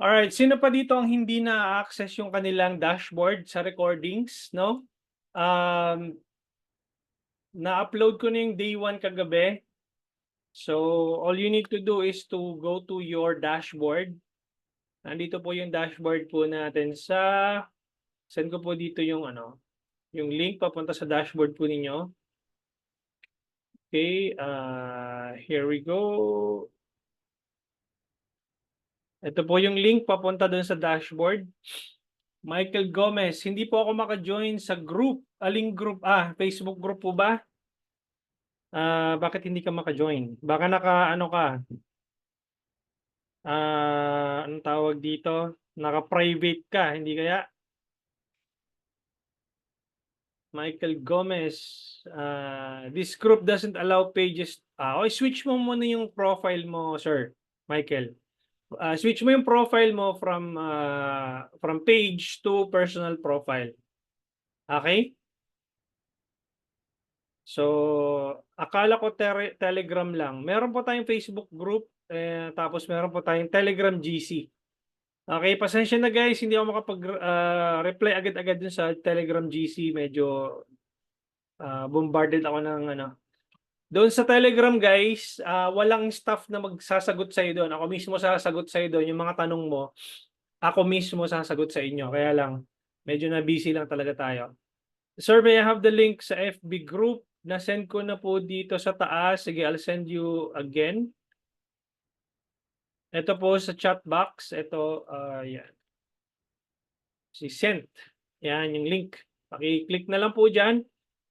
Alright, sino pa dito ang hindi na-access yung kanilang dashboard sa recordings, no? Um, Na-upload ko na yung day 1 kagabi. So, all you need to do is to go to your dashboard. Nandito po yung dashboard po natin send ko po dito yung yung link papunta sa dashboard po ninyo. Okay, here we go. Ito po yung link papunta dun sa dashboard. Michael Gomez, hindi po ako maka-join sa group. Aling group? Facebook group po ba? Bakit hindi ka maka-join? Baka naka-ano ka? Anong tawag dito? Naka-private ka, hindi kaya? Michael Gomez, this group doesn't allow pages. Okay, switch mo muna yung profile mo, sir, Michael. Switch mo yung profile mo from page to personal profile. Okay? So, akala ko Telegram lang. Meron po tayong Facebook group, tapos meron po tayong Telegram GC. Okay, pasensya na guys, hindi ako makapag-reply agad-agad dun sa Telegram GC. Medyo bombarded ako ng Doon sa Telegram guys, walang staff na magsasagot sa iyo doon. Ako mismo sasagot sa iyo doon yung mga tanong mo. Ako mismo sasagot sa inyo. Kaya lang medyo na busy lang talaga tayo. Sir, may I have the link sa FB group? Na-send ko na po dito sa taas. Sige, I'll send you again. Ito po sa chat box. Ito, yan. Si sent. Yan yung link. Paki-click na lang po dyan.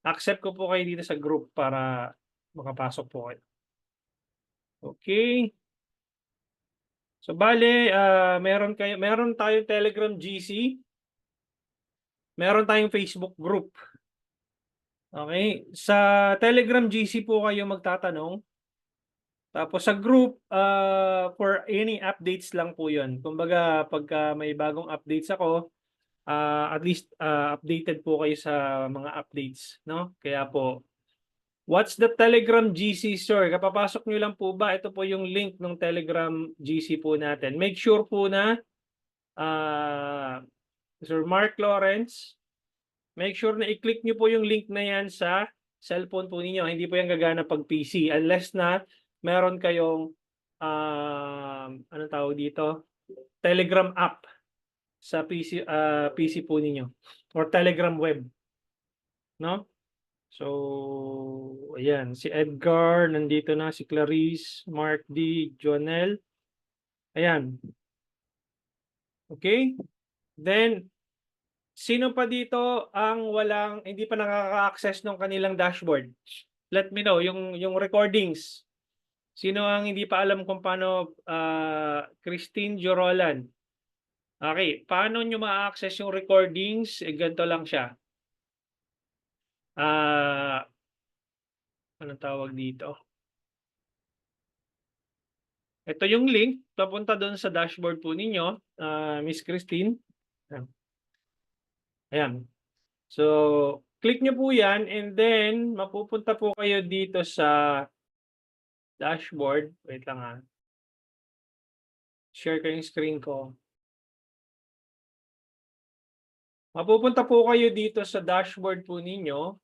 Accept ko po kayo dito sa group para makapasok po kayo. Okay. So bale, meron tayong Telegram GC. Meron tayong Facebook group. Okay? Sa Telegram GC po kayo magtatanong. Tapos sa group, for any updates lang po 'yon. Kumbaga pagka may bagong updates ako, at least updated po kayo sa mga updates, no? Kaya po, what's the Telegram GC, sir? Kapapasok nyo lang po ba? Ito po yung link ng Telegram GC po natin. Make sure po na Sir Mark Lawrence, make sure na i-click nyo po yung link na yan sa cellphone po ninyo. Hindi po yan gagana pag PC unless na meron kayong anong tawag dito? Telegram app sa PC po ninyo or Telegram web, no? So, ayan, si Edgar nandito na, si Clarice, Mark D, Jonel. Ayan. Okay? Then sino pa dito ang hindi pa nakaka-access ng kanilang dashboard? Let me know yung recordings. Sino ang hindi pa alam kung paano, Christine Jorolan? Okay, paano nyo ma-access yung recordings? Ganito lang siya. Anong tawag dito? Ito yung link, papunta doon sa dashboard po ninyo, Miss Christine. Ayan. So, click nyo po yan and then mapupunta po kayo dito sa dashboard. Wait lang Share ko yung screen ko. Mapupunta po kayo dito sa dashboard po ninyo.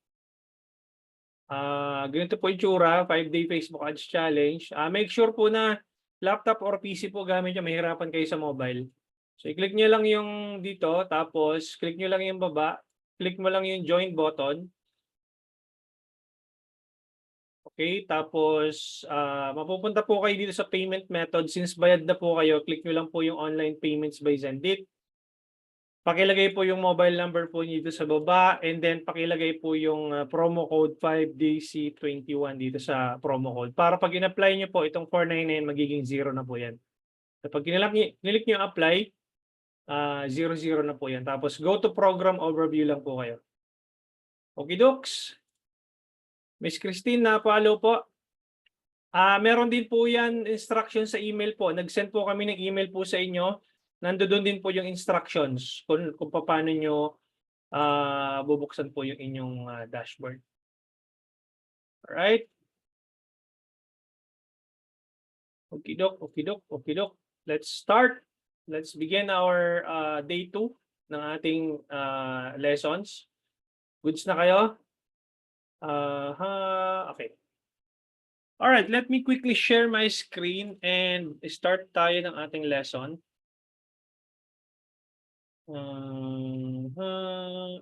Ganito po yung tsura, 5-day Facebook Ads Challenge. Make sure po na laptop or PC po gamit nyo, mahirapan kayo sa mobile. So, i-click nyo lang yung dito, tapos click nyo lang yung baba, click mo lang yung join button. Okay, tapos mapupunta po kayo dito sa payment method. Since bayad na po kayo, click nyo lang po yung online payments by Zendesk. Pakilagay po yung mobile number po dito sa baba and then pakilagay po yung promo code 5DC21 dito sa promo code. Para pag in-apply nyo po itong 499 magiging 0 na po yan. Kapag click nyo apply, 0 na po yan. Tapos go to program overview lang po kayo. Okay, Docs? Miss Christine, na-follow po. Meron din po yan instruction sa email po. Nag-send po kami ng email po sa inyo. Nandoon din po yung instructions kung paano nyo bubuksan po yung inyong dashboard. Alright? Okay, Doc. Let's start. let's begin our day 2 ng ating lessons. Goods na kayo? Okay. All right, let me quickly share my screen and start tayo ng ating lesson.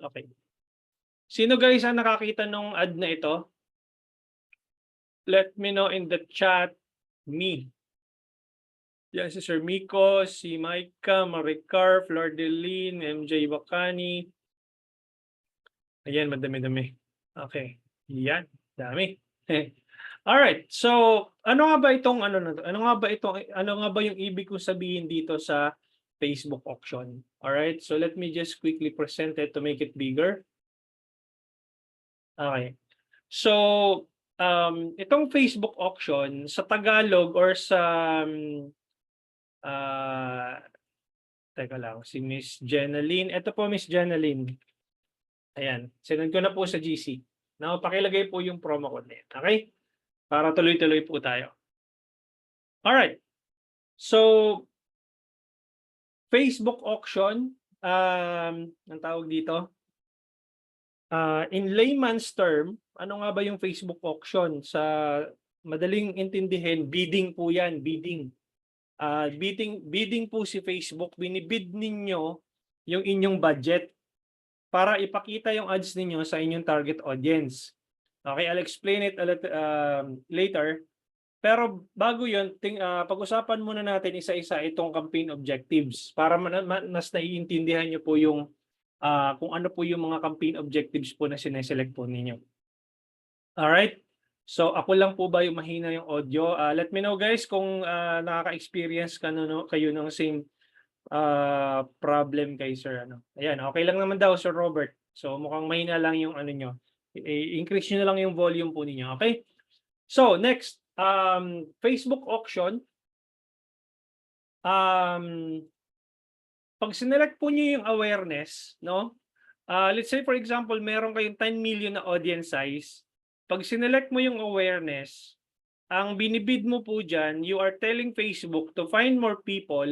Okay. Sino guys ang nakakita nung ad na ito? Let me know in the chat. Me. Yan si Sir Miko, si Maika, Maricar, Flor Deline, MJ Bacani. Ayan, madami-dami. Okay. Yan, dami. All right. So, ano nga ba itong ano na to? Ano nga ba yung ibig kong sabihin dito sa Facebook auction? All right. So, let me just quickly present it to make it bigger. Okay. So, itong Facebook auction sa Tagalog or sa teka lang, si Miss Jenaline. Ito po, Miss Jenaline. Ayan. Sinend ko na po sa GC. Now, pakilagay po yung promo code na yan. Okay? Para tuloy-tuloy po tayo. Alright. So, Facebook auction, ang tawag dito, in layman's term, ano nga ba yung Facebook auction? Sa madaling intindihin, bidding po yan, bidding. Bidding po si Facebook, binibid ninyo yung inyong budget para ipakita yung ads ninyo sa inyong target audience. Okay, I'll explain it a little, later. Pero bago yun, pag-usapan muna natin isa-isa itong campaign objectives para mas naiintindihan nyo po yung kung ano po yung mga campaign objectives po na sineselect po ninyo. Alright? So ako lang po ba yung mahina yung audio? Let me know guys kung nakaka-experience kayo ng same problem kay Sir. Ayan, okay lang naman daw Sir Robert. So mukhang mahina lang yung ano nyo. I-increase nyo na lang yung volume po ninyo. Okay? So next, Facebook auction. Pag sinelect po nyo yung awareness, no? Let's say for example, meron kayong 10 million na audience size. Pag sinelect mo yung awareness, ang binibid mo po dyan, you are telling Facebook to find more people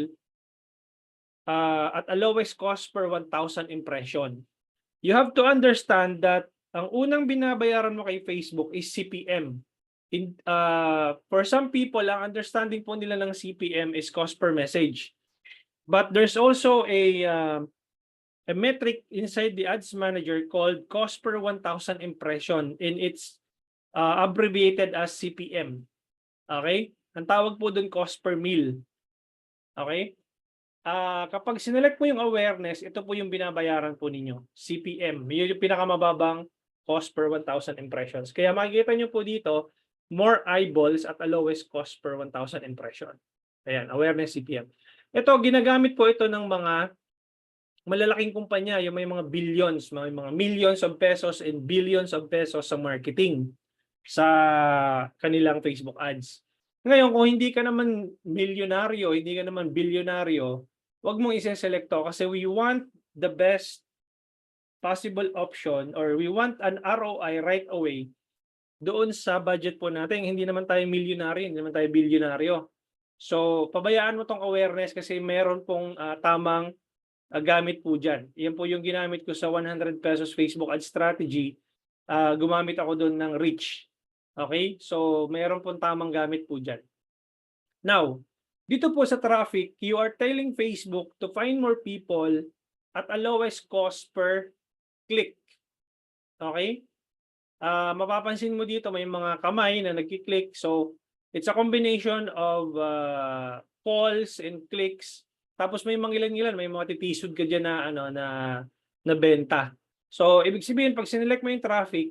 at a lowest cost per 1,000 impression. You have to understand that ang unang binabayaran mo kay Facebook is CPM. For some people, ang understanding po nila ng CPM is cost per message. But there's also a metric inside the Ads Manager called cost per 1,000 impression, and it's abbreviated as CPM. Okay? Ang tawag po dun cost per mil. Okay? Kapag sinelect mo yung awareness, ito po yung binabayaran po ninyo, CPM. Yun yung pinakamababang cost per 1,000 impressions. Kaya makikita nyo po dito, more eyeballs at a lowest cost per 1,000 impression. Ayan, awareness CPM. Ito, ginagamit po ito ng mga malalaking kumpanya, yung may mga billions, may mga millions of pesos and billions of pesos sa marketing sa kanilang Facebook ads. Ngayon, kung hindi ka naman milyonaryo, hindi ka naman bilyonaryo, wag mong ise-select to kasi we want the best possible option or we want an ROI right away doon sa budget po natin. Hindi naman tayo milyonaryo, hindi naman tayo bilyonaryo. So, pabayaan mo tong awareness kasi meron pong tamang gamit po dyan. Yan po yung ginamit ko sa 100 pesos Facebook ad strategy. Gumamit ako doon ng reach. Okay? So, meron pong tamang gamit po dyan. Now, dito po sa traffic, you are telling Facebook to find more people at a lowest cost per click. Okay? Mapapansin mo dito may mga kamay na nagki-click. So, it's a combination of calls and clicks. Tapos may mga ilan-ilan, may mga titisod ka dyan na benta. So, ibig sabihin, pag sinelect mo yung traffic,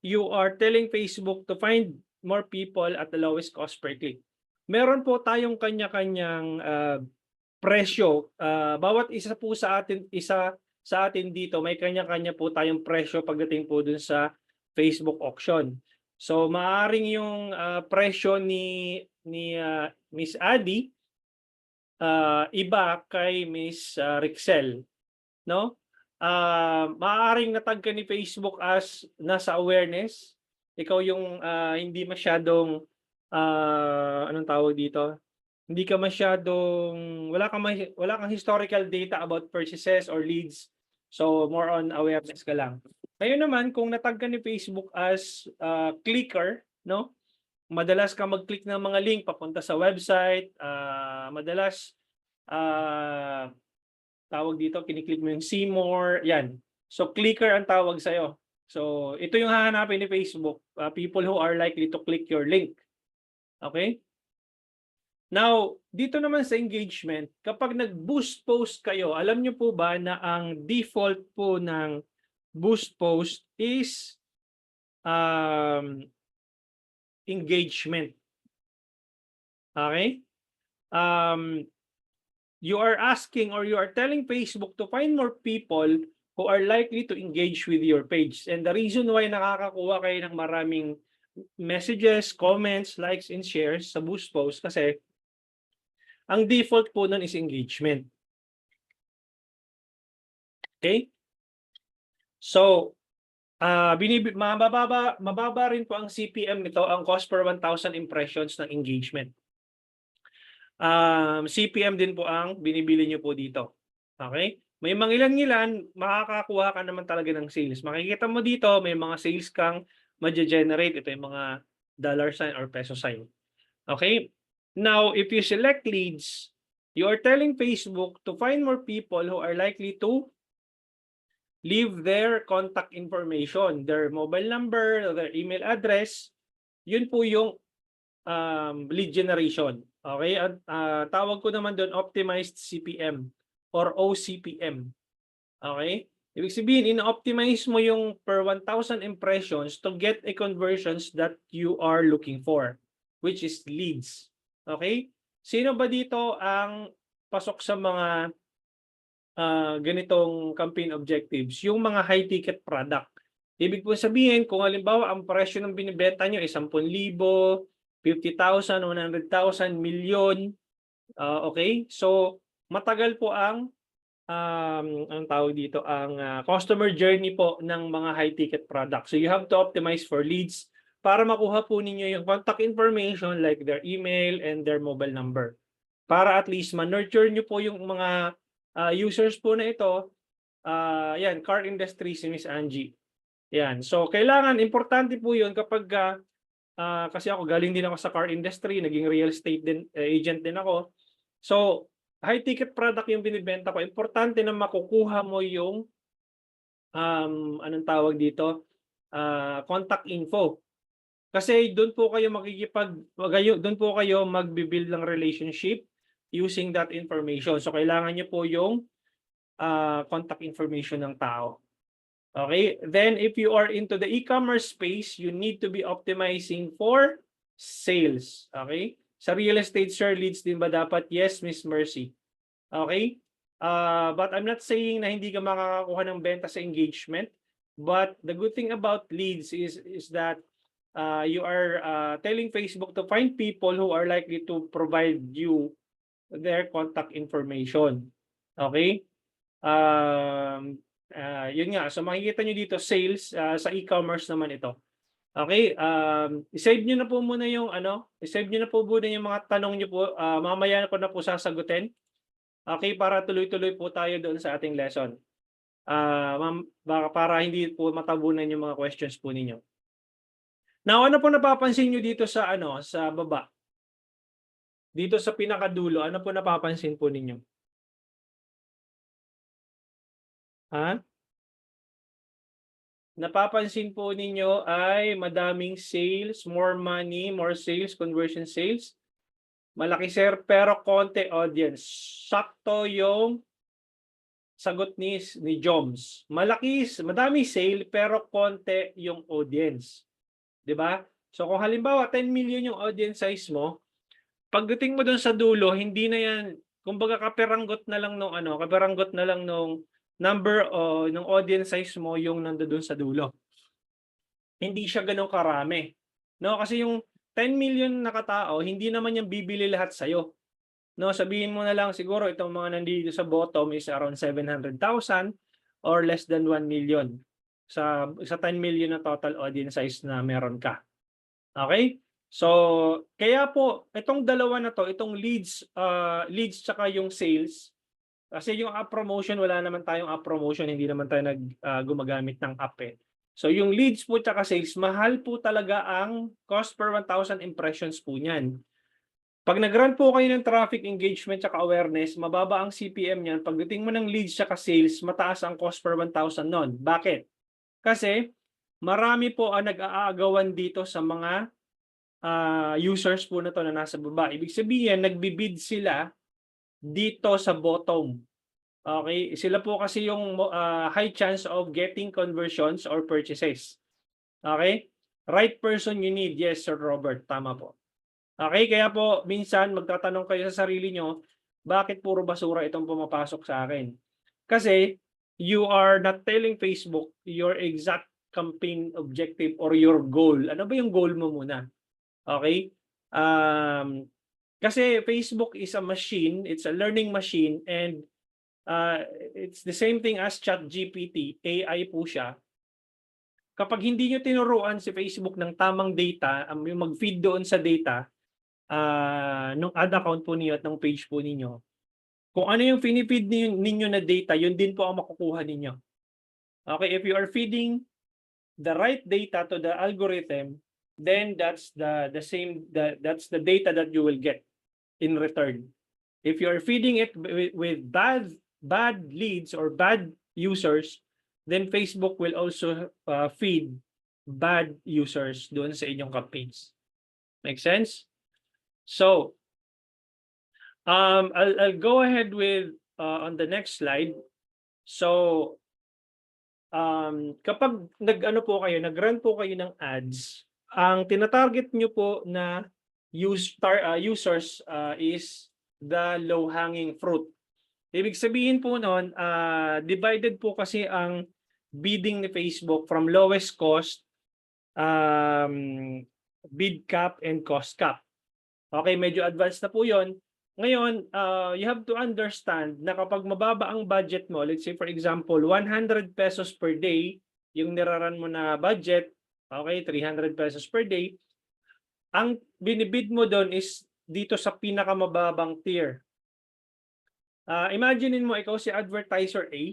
you are telling Facebook to find more people at the lowest cost per click. Meron po tayong kanya-kanyang presyo. Bawat isa po sa atin dito, may kanya-kanya po tayong presyo pagdating po dun sa Facebook auction. So, maaring yung presyo ni Miss Adi, iba kay Miss Rixel, no? Maaaring natag ka ni Facebook as nasa awareness. Ikaw yung hindi masyadong anong tawag dito? hindi ka masyadong wala kang historical data about purchases or leads. So more on awareness ka lang. Ngayon naman kung natag ka ni Facebook as clicker, no? Madalas ka mag-click ng mga link papunta sa website, madalas tawag dito, kiniklik mo yung see more, yan. So clicker ang tawag sa'yo. So ito yung hahanapin ni Facebook, people who are likely to click your link. Okay? Now, dito naman sa engagement, kapag nag-boost post kayo, alam nyo po ba na ang default po ng boost post is engagement. Okay? You are asking or you are telling Facebook to find more people who are likely to engage with your page. And the reason why nakakakuha kayo ng maraming messages, comments, likes, and shares sa boost post kasi ang default po nun is engagement. Okay? So, mababa rin po ang CPM nito, ang cost per 1,000 impressions ng engagement. CPM din po ang binibili nyo po dito. Okay? May mga ilan-ilan, makakakuha ka naman talaga ng sales. Makikita mo dito, may mga sales kang ma-generate. Ito yung mga dollar sign or peso sign. Okay? Now, if you select leads, you are telling Facebook to find more people who are likely to leave their contact information, their mobile number, their email address. Yun po yung lead generation. Okay? Tawag ko naman doon optimized CPM or OCPM. Okay? Ibig sabihin, in-optimize mo yung per 1,000 impressions to get a conversions that you are looking for, which is leads. Okay? Sino ba dito ang pasok sa mga ganitong campaign objectives? Yung mga high-ticket product. Ibig po sabihin, kung halimbawa ang presyo ng binibenta nyo ay 10,000, 50,000, 100,000, milyon. Okay? So, matagal po ang ang tawag dito, ang customer journey po ng mga high-ticket products. So, you have to optimize for leads para makuha po ninyo yung contact information like their email and their mobile number. Para at least ma-nurture nyo po yung mga users po na ito. Yan, car industry si Miss Angie. Yan. So, kailangan, importante po yun kapag kasi ako galing din ako sa car industry, naging real estate agent din ako. So, high-ticket product yung binibenta ko. Importante na makukuha mo yung anong tawag dito? Contact info. Kasi doon po kayo doon po kayo magbi-build ng relationship using that information. So kailangan niyo po yung contact information ng tao. Okay? Then if you are into the e-commerce space, you need to be optimizing for sales. Okay? Sa real estate share leads din ba dapat? Yes, Miss Mercy. Okay? But I'm not saying na hindi ka makakakuha ng benta sa engagement. But the good thing about leads is that you are telling Facebook to find people who are likely to provide you their contact information. Okay? Yun nga. So makikita nyo dito, sales sa e-commerce naman ito. Okay? I-save nyo na po muna yung i-save nyo na po muna yung mga tanong nyo po. Mamaya ko na po sasagutin. Okay? Para tuloy-tuloy po tayo doon sa ating lesson. Para hindi po matabunan yung mga questions po ninyo. Now, ano po napapansin nyo dito sa sa baba? Dito sa pinakadulo, ano po napapansin po ninyo? Ha? Napapansin po ninyo ay madaming sales, more money, more sales, conversion sales. Malaki sir, pero konti audience. Sakto yung sagot ni Joms. Madami sale, pero konti yung audience. 'Di ba? So kung halimbawa 10 million yung audience size mo, pagdating mo doon sa dulo, hindi na yan, kumbaga kaperanggot na lang nung number o ng audience size mo yung nandoon sa dulo. Hindi siya ganoon karami. No, kasi yung 10 million na katao, hindi naman yan bibili lahat sa iyo. No, sabihin mo na lang siguro itong mga nandito sa bottom is around 700,000 or less than 1 million sa 10 million na total audience size na meron ka. Okay? So, kaya po itong dalawa na 'to, itong leads tsaka yung sales, kasi yung app promotion wala naman tayong app promotion, hindi naman tayo gumagamit ng app, eh. So, yung leads po tsaka sales, mahal po talaga ang cost per 1,000 impressions po niyan. 'Pag nag-run po kayo ng traffic engagement tsaka awareness, mababa ang CPM niyan. Pagdating mo ng leads tsaka sales, mataas ang cost per 1,000 nun. Bakit? Kasi marami po ang nag-aagawan dito sa mga users po na 'to na nasa baba. Ibig sabihin, nagbi-bid sila dito sa bottom. Okay? Sila po kasi yung high chance of getting conversions or purchases. Okay? Right person you need. Yes, Sir Robert. Tama po. Okay? Kaya po, minsan magtatanong kayo sa sarili nyo, bakit puro basura itong pumapasok sa akin? Kasi you are not telling Facebook your exact campaign objective or your goal. Ano ba yung goal mo muna? Okay? Kasi Facebook is a machine, it's a learning machine, and it's the same thing as ChatGPT, AI po siya. Kapag hindi nyo tinuruan si Facebook ng tamang data, yung mag-feed doon sa data, nung ad account po niyo at ng page po ninyo, kung ano yung pinifeed ninyo na data, yun din po ang makukuha ninyo. Okay, if you are feeding the right data to the algorithm, then that's that's the data that you will get in return. If you are feeding it with bad leads or bad users, then Facebook will also feed bad users doon sa inyong campaigns. Make sense? So, I'll go ahead with on the next slide. So, kapag nag-run po kayo ng ads, ang tinatarget nyo po na users is the low-hanging fruit. Ibig sabihin po noon, divided po kasi ang bidding ni Facebook from lowest cost, bid cap, and cost cap. Okay, medyo advanced na po yon. Ngayon, you have to understand na kapag mababa ang budget mo, let's say for example, 100 pesos per day, yung niraran mo na budget, okay, 300 pesos per day, ang binibid mo doon is dito sa pinakamababang tier. Imaginein mo ikaw si advertiser A,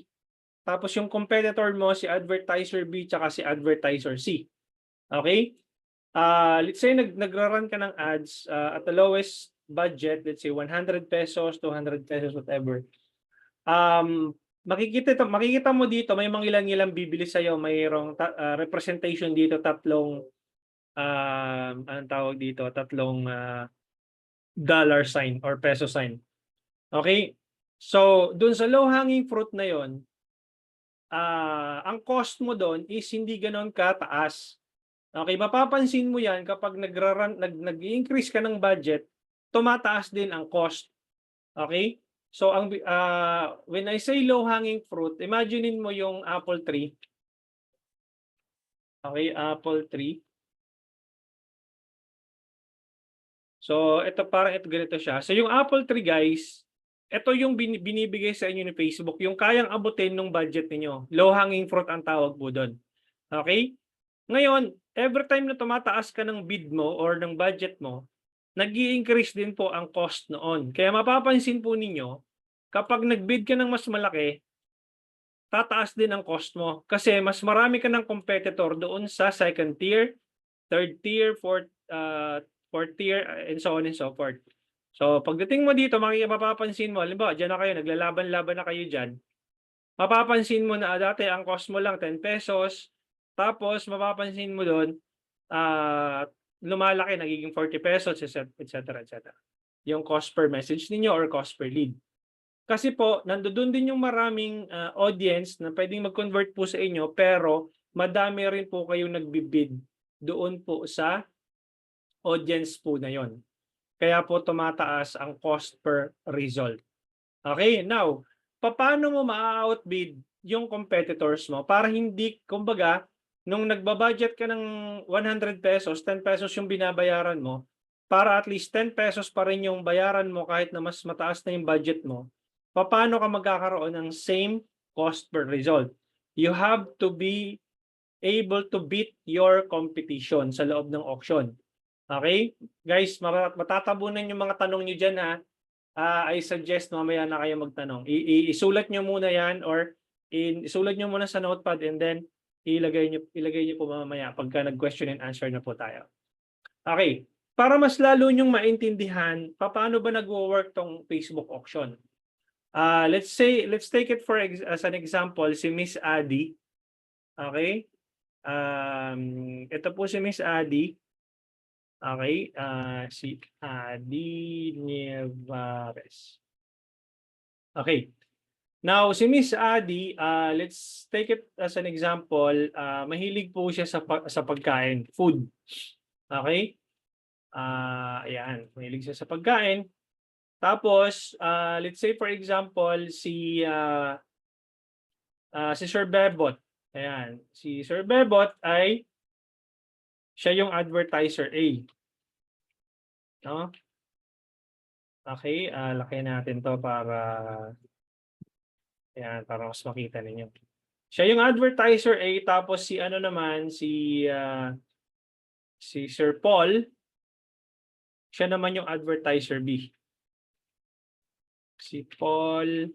tapos yung competitor mo si advertiser B tsaka si advertiser C. Okay? Let's say nagra-run ka ng ads at the lowest budget, let's say 100 pesos, 200 pesos, whatever. Makikita mo dito, may mga ilan-ilan bibili sa'yo, mayroong representation dito, tatlong anong tawag dito, tatlong dollar sign or peso sign. Okay? So, dun sa low-hanging fruit na yon, ang cost mo doon is hindi ganon kataas. Okay, mapapansin mo yan kapag nag-increase ka ng budget, tumataas din ang cost. Okay? So, when I say low-hanging fruit, imaginein mo yung apple tree. Okay, apple tree. So, ito ganito siya. So, yung apple tree, guys, ito yung binibigay sa inyo ni Facebook, yung kayang abutin ng budget niyo. Low-hanging fruit ang tawag po doon. Okay? Ngayon, every time na tumataas ka ng bid mo or ng budget mo, nag-i-increase din po ang cost noon. Kaya mapapansin po ninyo, kapag nag-bid ka ng mas malaki, tataas din ang cost mo. Kasi mas marami ka ng competitor doon sa second tier, third tier, fourth tier, and so on and so forth. So, pagdating mo dito, mapapansin mo, halimbawa, dyan na kayo, naglalaban-laban na kayo dyan, mapapansin mo na dati ang cost mo lang 10 pesos, tapos mapapansin mo doon, lumalaki, nagiging 40 pesos, etc. Yung cost per message ninyo or cost per lead. Kasi po, nandoon din yung maraming audience na pwedeng mag-convert po sa inyo, pero madami rin po kayong nagbibid doon po sa audience po na yon. Kaya po tumataas ang cost per result. Okay, now, paano mo ma-outbid yung competitors mo para hindi, kumbaga, nung nagbabudget ka ng 100 pesos, 10 pesos yung binabayaran mo, para at least 10 pesos pa rin yung bayaran mo kahit na mas mataas na yung budget mo, paano ka magkakaroon ng same cost per result? You have to be able to beat your competition sa loob ng auction. Okay? Guys, matatabunan yung mga tanong niyo diyan, ha. I suggest mamaya na kayo magtanong. Isulat niyo muna 'yan or isulat niyo muna sa notepad and then ilagay niyo po mamaya pagka nag-question and answer na po tayo. Okay. Para mas lalo niyong maintindihan papaano ba nagwo-work 'tong Facebook auction. Let's take it as an example si Miss Adi. Okay? Ito po si Miss Adi. Okay, si Adi Nievares. Okay. Now, si Miss Adi, let's take it as an example, mahilig po siya sa pagkain, food. Okay? Ayan, mahilig siya sa pagkain. Tapos, let's say for example, si Sir Bebot. Ayan, si Sir Bebot ay siya yung advertiser A. No? Okay, laki natin to para mas makita ninyo. Siya yung advertiser A, tapos si ano naman, si Sir Paul, siya naman yung advertiser B. Si Paul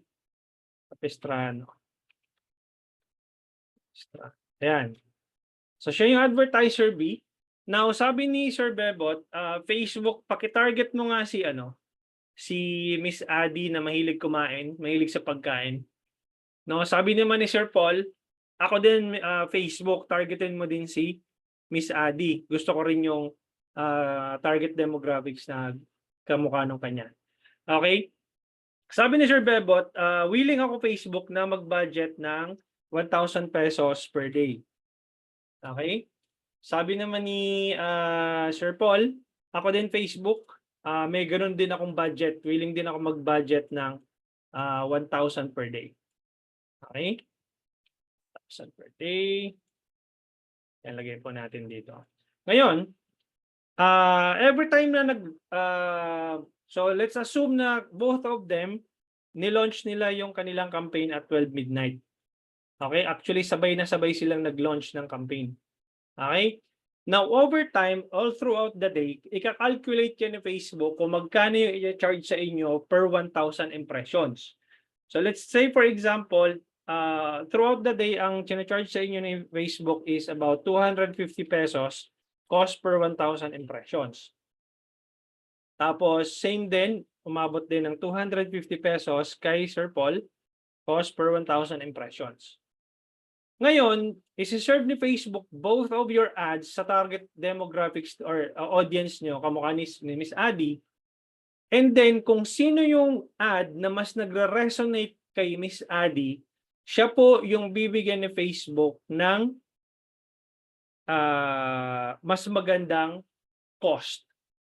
Capistrano. Ayan. So siya yung advertiser B. Now, sabi ni Sir Bebot, Facebook, paki-target mo nga si Miss Adi na mahilig kumain, mahilig sa pagkain. No, sabi naman ni Sir Paul, ako din Facebook, targetin mo din si Miss Adi. Gusto ko rin yung target demographics na kamukha nung kanya. Okay? Sabi ni Sir Bebot, willing ako Facebook na mag-budget ng 1,000 pesos per day. Okay? Sabi naman ni Sir Paul, ako din Facebook, may ganoon din akong budget. Willing din ako mag-budget ng 1,000 per day. Okay? 1,000 per day. Yan, lagay po natin dito. Ngayon, every time na so let's assume na both of them, nilaunch nila yung kanilang campaign at 12 midnight. Okay? Actually, sabay na sabay silang nag-launch ng campaign. Okay? Now, over time, all throughout the day, ika-calculate yan ni Facebook kung magkano yung i-charge sa inyo per 1,000 impressions. So let's say, for example, throughout the day, ang charge sa inyo ni Facebook is about 250 pesos cost per 1,000 impressions. Tapos, same din, umabot din ng 250 pesos kay Sir Paul, cost per 1,000 impressions. Ngayon, isi-serve ni Facebook both of your ads sa target demographics or audience nyo, kamukha ni Miss Adi. And then, kung sino yung ad na mas nagre-resonate kay Miss Adi, siya po yung bibigyan ni Facebook ng mas magandang cost.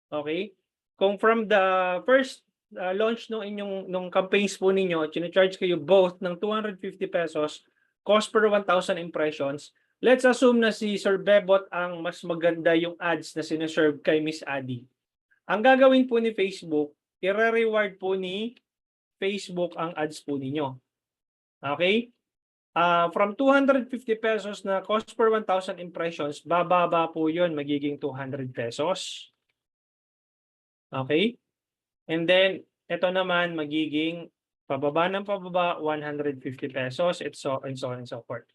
Okay? Kung from the first launch nung campaigns po ninyo, chine-charge kayo both ng 250 pesos, cost per 1,000 impressions, let's assume na si Sir Bebot ang mas maganda yung ads na sineserve kay Miss Adi. Ang gagawin po ni Facebook, i-reward po ni Facebook ang ads po ninyo. Okay? From 250 pesos na cost per 1,000 impressions, bababa po yun, magiging 200 pesos. Okay? And then, ito naman magiging pababa ng pababa, 150 pesos, and so on and so forth.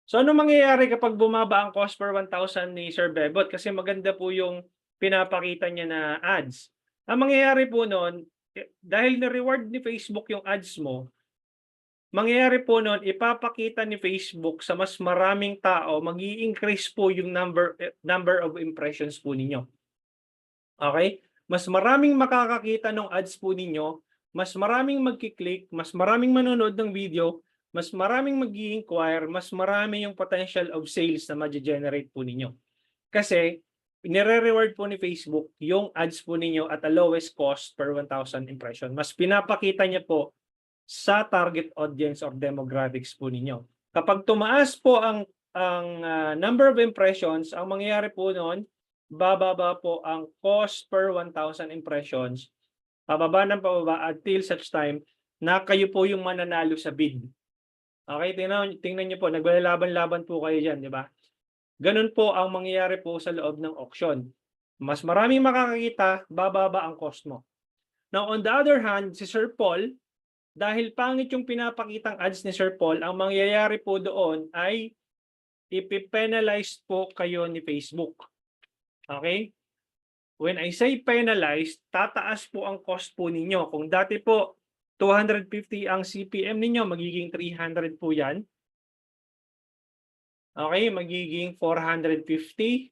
So, ano mangyayari kapag bumaba ang cost per 1,000 ni Sir Bebot? Kasi maganda po yung pinapakita niya na ads. Ang mangyayari po noon, dahil na-reward ni Facebook yung ads mo, mangyayari po noon, ipapakita ni Facebook sa mas maraming tao, mag-i-increase po yung number of impressions po ninyo. Okay? Mas maraming makakakita ng ads po ninyo, mas maraming magkiklik, mas maraming manonood ng video, mas maraming mag-i-inquire, mas marami yung potential of sales na ma-generate po ninyo. Kasi, nire-reward po ni Facebook yung ads po ninyo at the lowest cost per 1,000 impression. Mas pinapakita niya po sa target audience or demographics po ninyo. Kapag tumaas po ang number of impressions, ang mangyayari po noon, bababa po ang cost per 1,000 impressions, pababa ng pababa until such time na kayo po yung mananalo sa bid. Okay, tingnan niyo po, naglalaban-laban po kayo diyan, di ba? Ganun po ang mangyayari po sa loob ng auction. Mas maraming makakakita, bababa ang cost mo. Now, on the other hand, si Sir Paul, dahil pangit yung pinapakitang ads ni Sir Paul, ang mangyayari po doon ay ipipenalize po kayo ni Facebook. Okay? When I say penalized, tataas po ang cost po ninyo. Kung dati po 250 ang CPM ninyo, magiging 300 po yan. Okay, magiging 450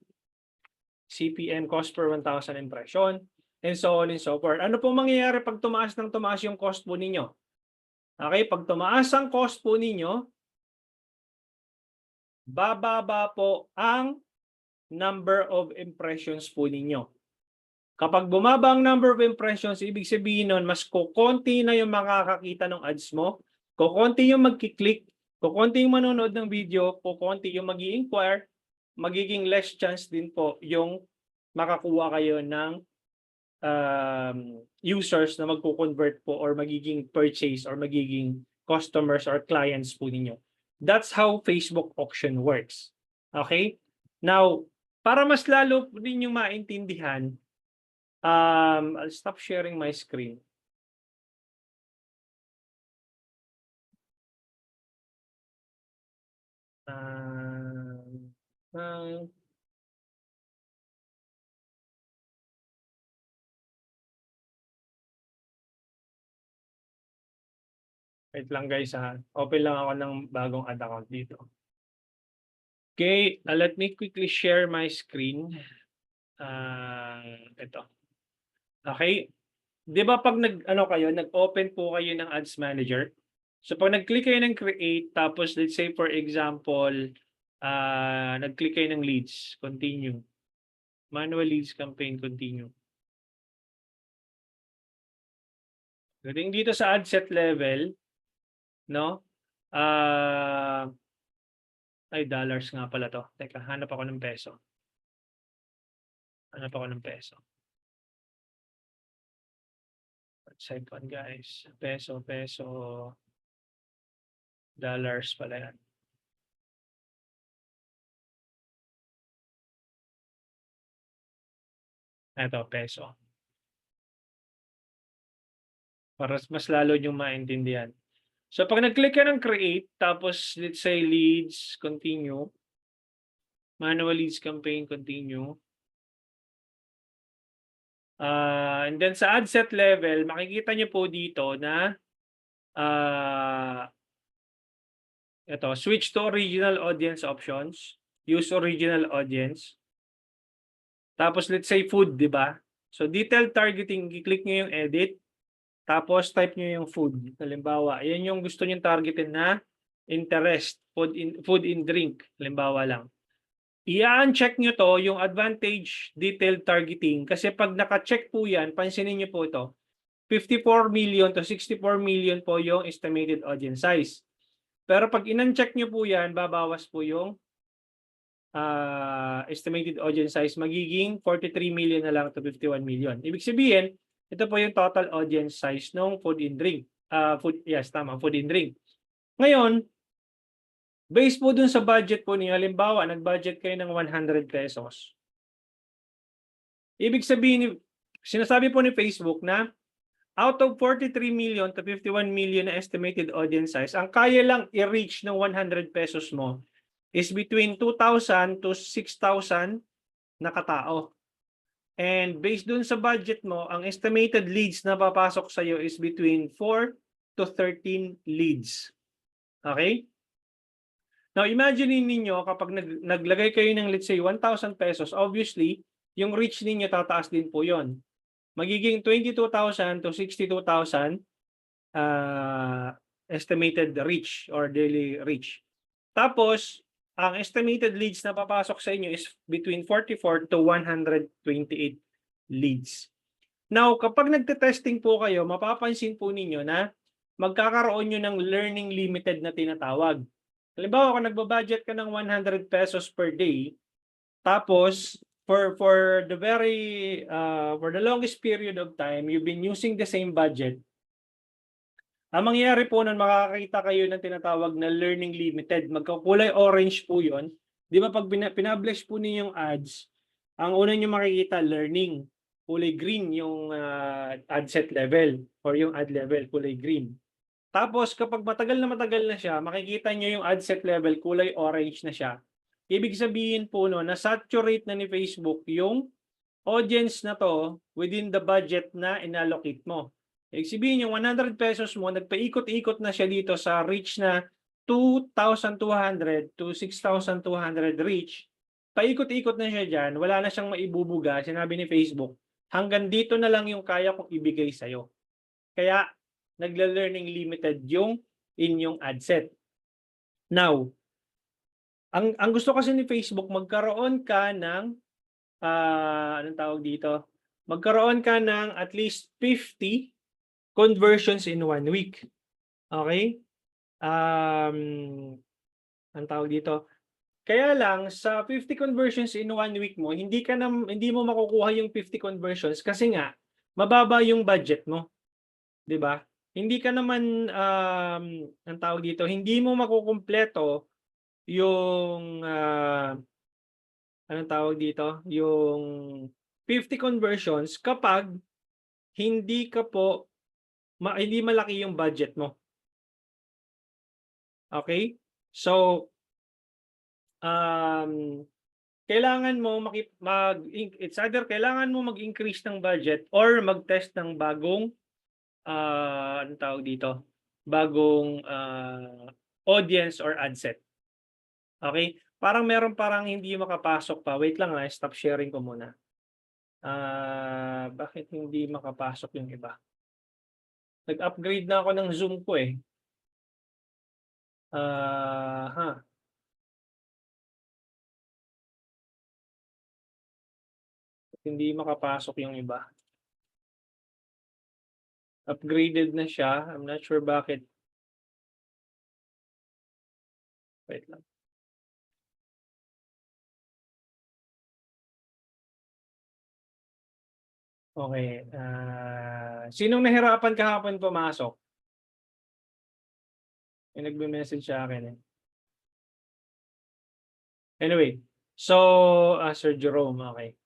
CPM cost per 1,000 impression, and so on and so forth. Ano po mangyayari pag tumaas ng tumaas yung cost po ninyo? Okay, pag tumaas ang cost po ninyo, bababa po ang number of impressions po ninyo. Kapag bumaba ang number of impressions, ibig sabihin nun, mas kukonti na yung makakakita ng ads mo, kukonti yung magkiklik, kukonti yung manonood ng video, kukonti yung mag-i-inquire, magiging less chance din po yung makakuha kayo ng users na magko-convert po or magiging purchase or magiging customers or clients po ninyo. That's how Facebook auction works. Okay? Now, para mas lalo ninyong maintindihan, I'll stop sharing my screen. Wait lang guys ha. Open lang ako ng bagong ad account dito. Okay, let me quickly share my screen. Ito. Okay. Di ba pag nag-open po kayo ng Ads Manager? So pag nag-click kayo ng create, tapos let's say for example, nag-click kayo ng leads, continue. Manual leads campaign, continue. Galing dito sa ad set level, no? Ay, dollars nga pala to. Teka, hanap ako ng peso. Hanap ako ng peso. Second guys. Peso. Dollars pala yan. Ito, peso. Para mas lalo nyo maintindihan. So pag nag-click ka ng create, tapos let's say leads, continue. Manual leads campaign, continue. And then sa ad set level, makikita nyo po dito na ito, switch to original audience options. Use original audience. Tapos let's say food, di ba? So detailed targeting, i-click nyo yung edit. Tapos type nyo yung food. Halimbawa, yan yung gusto nyo targetin na interest, food in drink. Halimbawa lang. I-uncheck nyo to, yung advantage detailed targeting. Kasi pag naka-check po yan, pansinin nyo po ito, 54 million to 64 million po yung estimated audience size. Pero pag in-uncheck nyo po yan, babawas po yung estimated audience size. Magiging 43 million na lang to 51 million. Ibig sabihin, ito po yung total audience size ng food and drink. Food and drink. Ngayon, based po dun sa budget po niyo, halimbawa, nag-budget kayo ng 100 pesos. Ibig sabihin, sinasabi po ni Facebook na out of 43 million to 51 million na estimated audience size, ang kaya lang i-reach ng 100 pesos mo is between 2,000 to 6,000 na katao. And based dun sa budget mo, ang estimated leads na papasok sa iyo is between 4 to 13 leads. Okay? Now, imagine ninyo kapag naglagay kayo ng let's say 1,000 pesos, obviously, yung reach ninyo tataas din po yon. Magiging 22,000 to 62,000 estimated reach or daily reach. Tapos, ang estimated leads na papasok sa inyo is between 44 to 128 leads. Now, kapag nagte-testing po kayo, mapapansin po ninyo na magkakaroon nyo ng learning limited na tinatawag. Halimbawa, kung nagbabudget ka ng 100 pesos per day, tapos for the longest period of time, you've been using the same budget, ang mangyayari po nun, makakakita kayo ng tinatawag na learning limited. Magkakulay orange po yun. Di ba pag pinablish po ninyong ads, Ang una niyo makikita, learning. Kulay green yung ad set level or yung ad level, kulay green. Tapos kapag matagal na siya, makikita niyo yung ad set level, kulay orange na siya. Ibig sabihin po no, na-saturate na ni Facebook yung audience na to within the budget na inallocate mo. Ibig sabihin yung 100 pesos mo, nagpaikot-ikot na siya dito sa reach na 2,200 to 6,200 reach. Paikot-ikot na siya dyan, wala na siyang maibubuga, sinabi ni Facebook, hanggang dito na lang yung kaya kong ibigay sa'yo. Kaya, nagla-learning limited yung inyong ad set. Now, ang gusto kasi ni Facebook, magkaroon ka ng anong tawag dito? Magkaroon ka ng at least 50 conversions in 1 week. Okay? Anong tawag dito? Kaya lang sa 50 conversions in 1 week mo, hindi mo makukuha yung 50 conversions kasi nga mababa yung budget mo, 'di ba? Hindi ka naman ang tawag dito, hindi mo makukumpleto yung anong tawag dito, yung 50 conversions kapag hindi ka po hindi malaki yung budget mo. Okay? So, kailangan mo it's either kailangan mo mag-increase ng budget or mag-test ng bagong anong tawag dito? Bagong audience or ad set. Okay? Parang hindi makapasok pa. Wait lang stop sharing ko muna. Bakit hindi makapasok yung iba? Nag-upgrade na ako ng Zoom ko eh. Hindi makapasok yung iba. Upgraded na siya. I'm not sure bakit. Wait lang. Okay. Sinong nahirapan kahapon pumasok? May nagme-message sa akin eh. Anyway, so Sir Jerome, okay.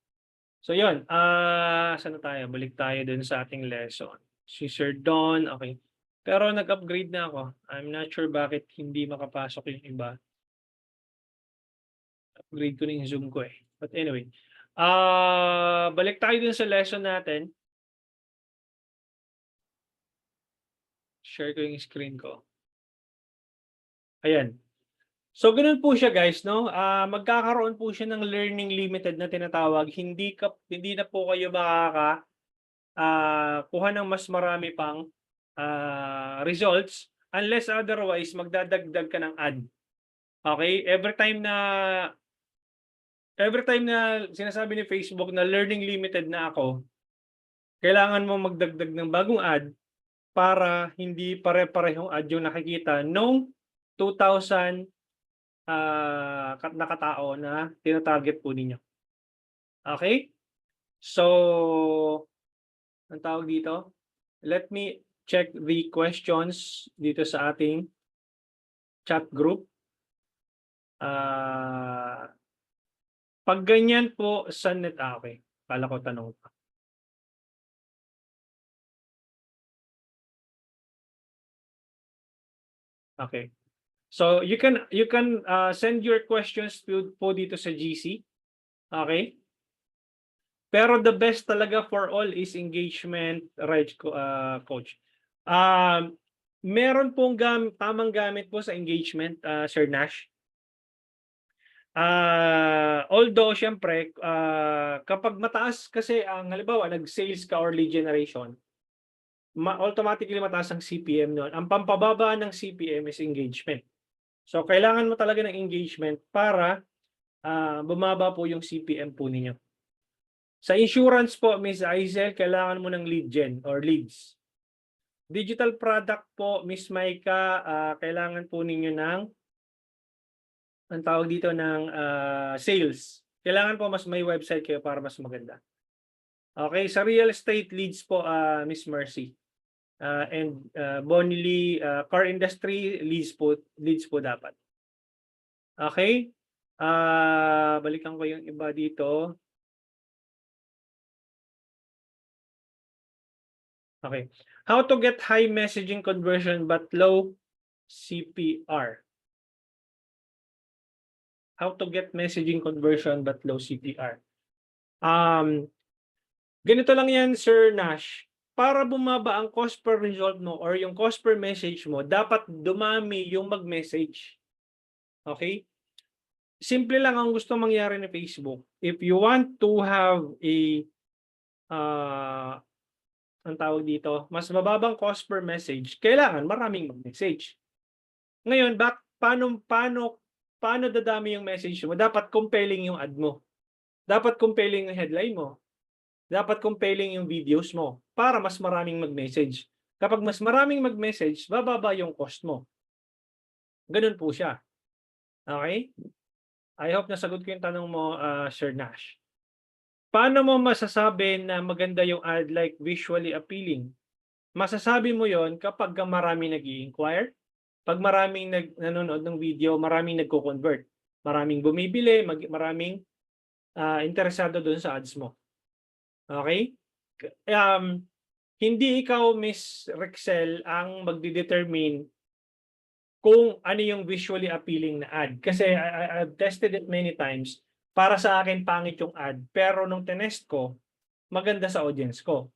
So yun, saan na tayo? Balik tayo dun sa ating lesson. Si Sir Don, okay. Pero nag-upgrade na ako. I'm not sure bakit hindi makapasok yung iba. Upgrade ko na yung Zoom ko eh. But anyway, balik tayo dun sa lesson natin. Share ko yung screen ko. Ayan. So ganoon po siya guys, no? Magkakaroon po siya ng learning limited na tinatawag. Hindi na po kayo kuha ng mas marami pang results unless otherwise magdadagdag ka ng ad. Okay? Every time na sinasabi ni Facebook na learning limited na ako, kailangan mo magdagdag ng bagong ad para hindi pare-parehong ad yung nakikita nung 2,000 nakatao na tina-target po ninyo. Okay? So, ang tawag dito, let me check the questions dito sa ating chat group. Pag ganyan po, okay. Kala ko tanong pa. Okay. So you can send your questions po dito sa GC. Okay? Pero the best talaga for all is engagement, right, coach. Meron pong tamang gamit po sa engagement, Sir Nash. Although syempre kapag mataas kasi ang halimbawa nag-sales ka or lead generation, automatically mataas ang CPM noon. Ang pampababa ng CPM is engagement. So kailangan mo talaga ng engagement para bumaba po yung CPM po ninyo. Sa insurance po, Miss Aizel, kailangan mo ng lead gen or leads. Digital product po, Miss Maika, kailangan po ninyo ng ang tawag dito ng sales. Kailangan po mas may website kayo para mas maganda. Okay, sa real estate leads po, Miss Mercy. And Bonnie, car industry leads po dapat. Okay? Balikan ko yung iba dito. Okay. How to get high messaging conversion but low CPR? How to get messaging conversion but low CPR? Ganito lang yan, Sir Nash. Para bumaba ang cost per result mo or yung cost per message mo, dapat dumami yung mag-message. Okay? Simple lang ang gusto mangyari ni Facebook. If you want to have a ang tawag dito, mas mababang cost per message, kailangan maraming mag-message. Ngayon, paano dadami yung message mo? Dapat compelling yung ad mo. Dapat compelling yung headline mo. Dapat compelling yung videos mo para mas maraming mag-message. Kapag mas maraming mag-message, bababa yung cost mo. Ganun po siya. Okay? I hope nasagot ko yung tanong mo, Sir Nash. Paano mo masasabi na maganda yung ad like visually appealing? Masasabi mo yon kapag maraming nag-i-inquire, pag maraming nanonood ng video, maraming nagko-convert, maraming bumibili, maraming interesado doon sa ads mo. Okay? Hindi ikaw, Miss Rexel, ang magdi-determine kung ano yung visually appealing na ad. Kasi I've tested it many times. Para sa akin, pangit yung ad. Pero nung tinest ko, maganda sa audience ko.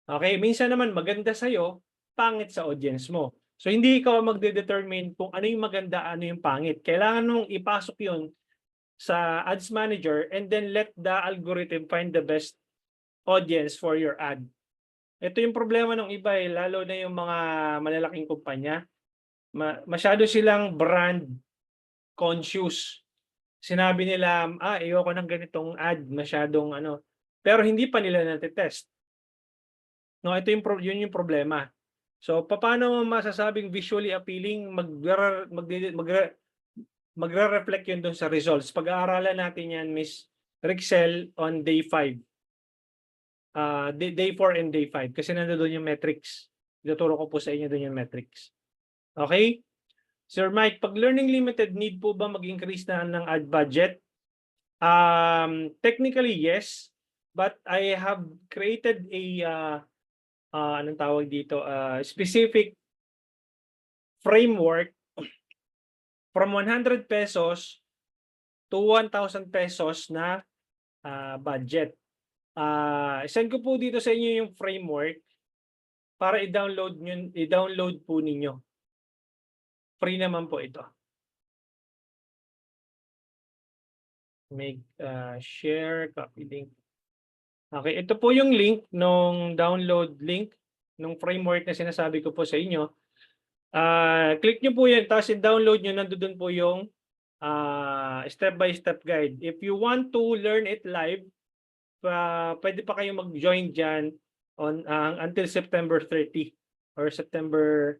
Okay? Minsan naman, maganda sa'yo, pangit sa audience mo. So, hindi ikaw ang magde-determine kung ano yung maganda, ano yung pangit. Kailangan mong ipasok yun sa ads manager and then let the algorithm find the best audience for your ad. Ito yung problema ng iba lalo na yung mga malalaking kumpanya. Masyado silang brand conscious. Sinabi nila, ayoko ng ganitong ad, masyadong ano. Pero hindi pa nila natetest. No, ito yun yung problema. So, paano mo masasabing visually appealing? Magre-reflect yun doon sa results. Pag-aaralan natin yan, Miss Rixel, on day 5. Day 4 and day 5 kasi nandoon yung metrics. Ituturo ko po sa inyo doon yung metrics. Okay? Sir Mike, pag learning limited, need po ba mag-increase na ng ad budget? Technically, yes. But I have created a anong tawag dito? Specific framework from 100 pesos to 1,000 pesos na budget. Send ko po dito sa inyo yung framework para i-download po ninyo. Free naman po ito. Make share, copy link. Okay, ito po yung link nung download link nung framework na sinasabi ko po sa inyo. Click nyo po yan, tapos i-download nyo, nandoon po yung step-by-step guide. If you want to learn it live, pwede pa kayong mag-join dyan until September 30 or September,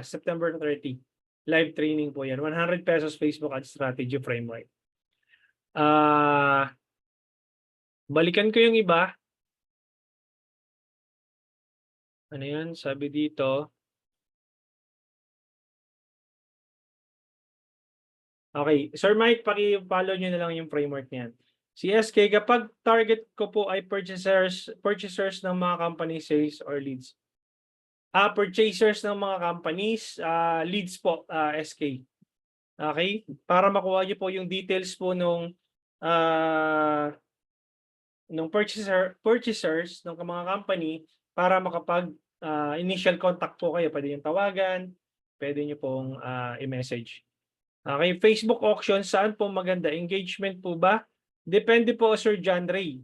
September 30. Live training po yan. 100 pesos Facebook Ad Strategy Framework. Balikan ko yung iba. Ano yan? Sabi dito. Okay. Sir Mike, paki-follow nyo na lang yung framework niyan. Si SK, kapag target ko po ay purchasers ng mga company sales or leads. Purchasers ng mga companies, leads po, SK. Okay? Para makuha niyo po yung details po nung purchasers ng mga company para makapag initial contact po kayo. Pwede yung tawagan, pwede niyo pong i-message. Okay, Facebook auction, saan po maganda? Engagement po ba? Depende po, Sir John Ray.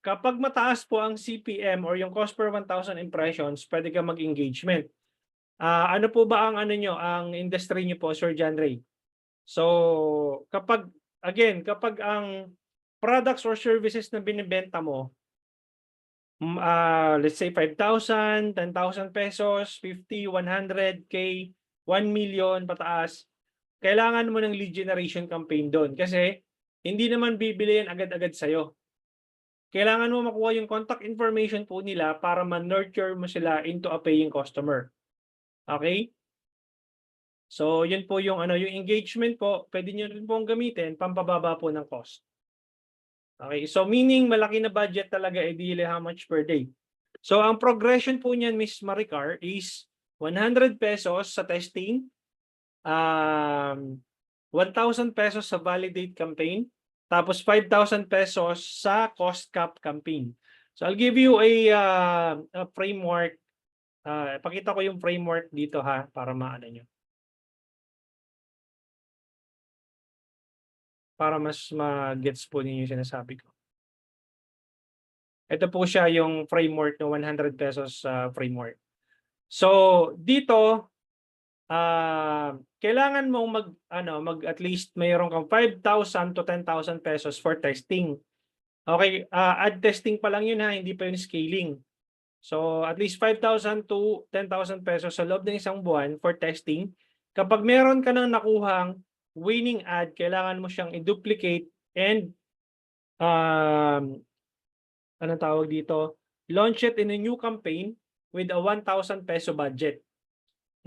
Kapag mataas po ang CPM or yung cost per 1,000 impressions, pwede ka mag-engagement. Ano po ba ang ang industry niyo po, Sir John Ray? So, kapag ang products or services na binibenta mo, let's say 5,000, 10,000 pesos, 50, 100K, 1 million pataas, kailangan mo ng lead generation campaign doon kasi hindi naman bibili yan agad-agad sa'yo. Kailangan mo makuha yung contact information po nila para ma-nurture mo sila into a paying customer. Okay? So, yun po yung yung engagement po, pwede niyo rin pong gamitin pampababa po ng cost. Okay? So, meaning malaki na budget talaga, ideally how much per day? So ang progression po niyan, Miss Maricar, is 100 pesos sa testing, 1,000 pesos sa validate campaign, tapos 5,000 pesos sa cost cap campaign. So I'll give you a framework. Pakita ko yung framework dito ha, para maano nyo. Para mas ma-gets po ninyo yung sinasabi ko. Ito po siya yung framework ng 100 pesos framework. So dito, kailangan mong mag at least mayroon kang 5,000 to 10,000 pesos for testing. Okay, ad testing pa lang yun ha, hindi pa yun scaling. So at least 5,000 to 10,000 pesos sa loob ng isang buwan for testing. Kapag meron ka nang nakuhang winning ad, kailangan mo siyang i-duplicate and anong tawag dito? Launch it in a new campaign with a 1,000 peso budget.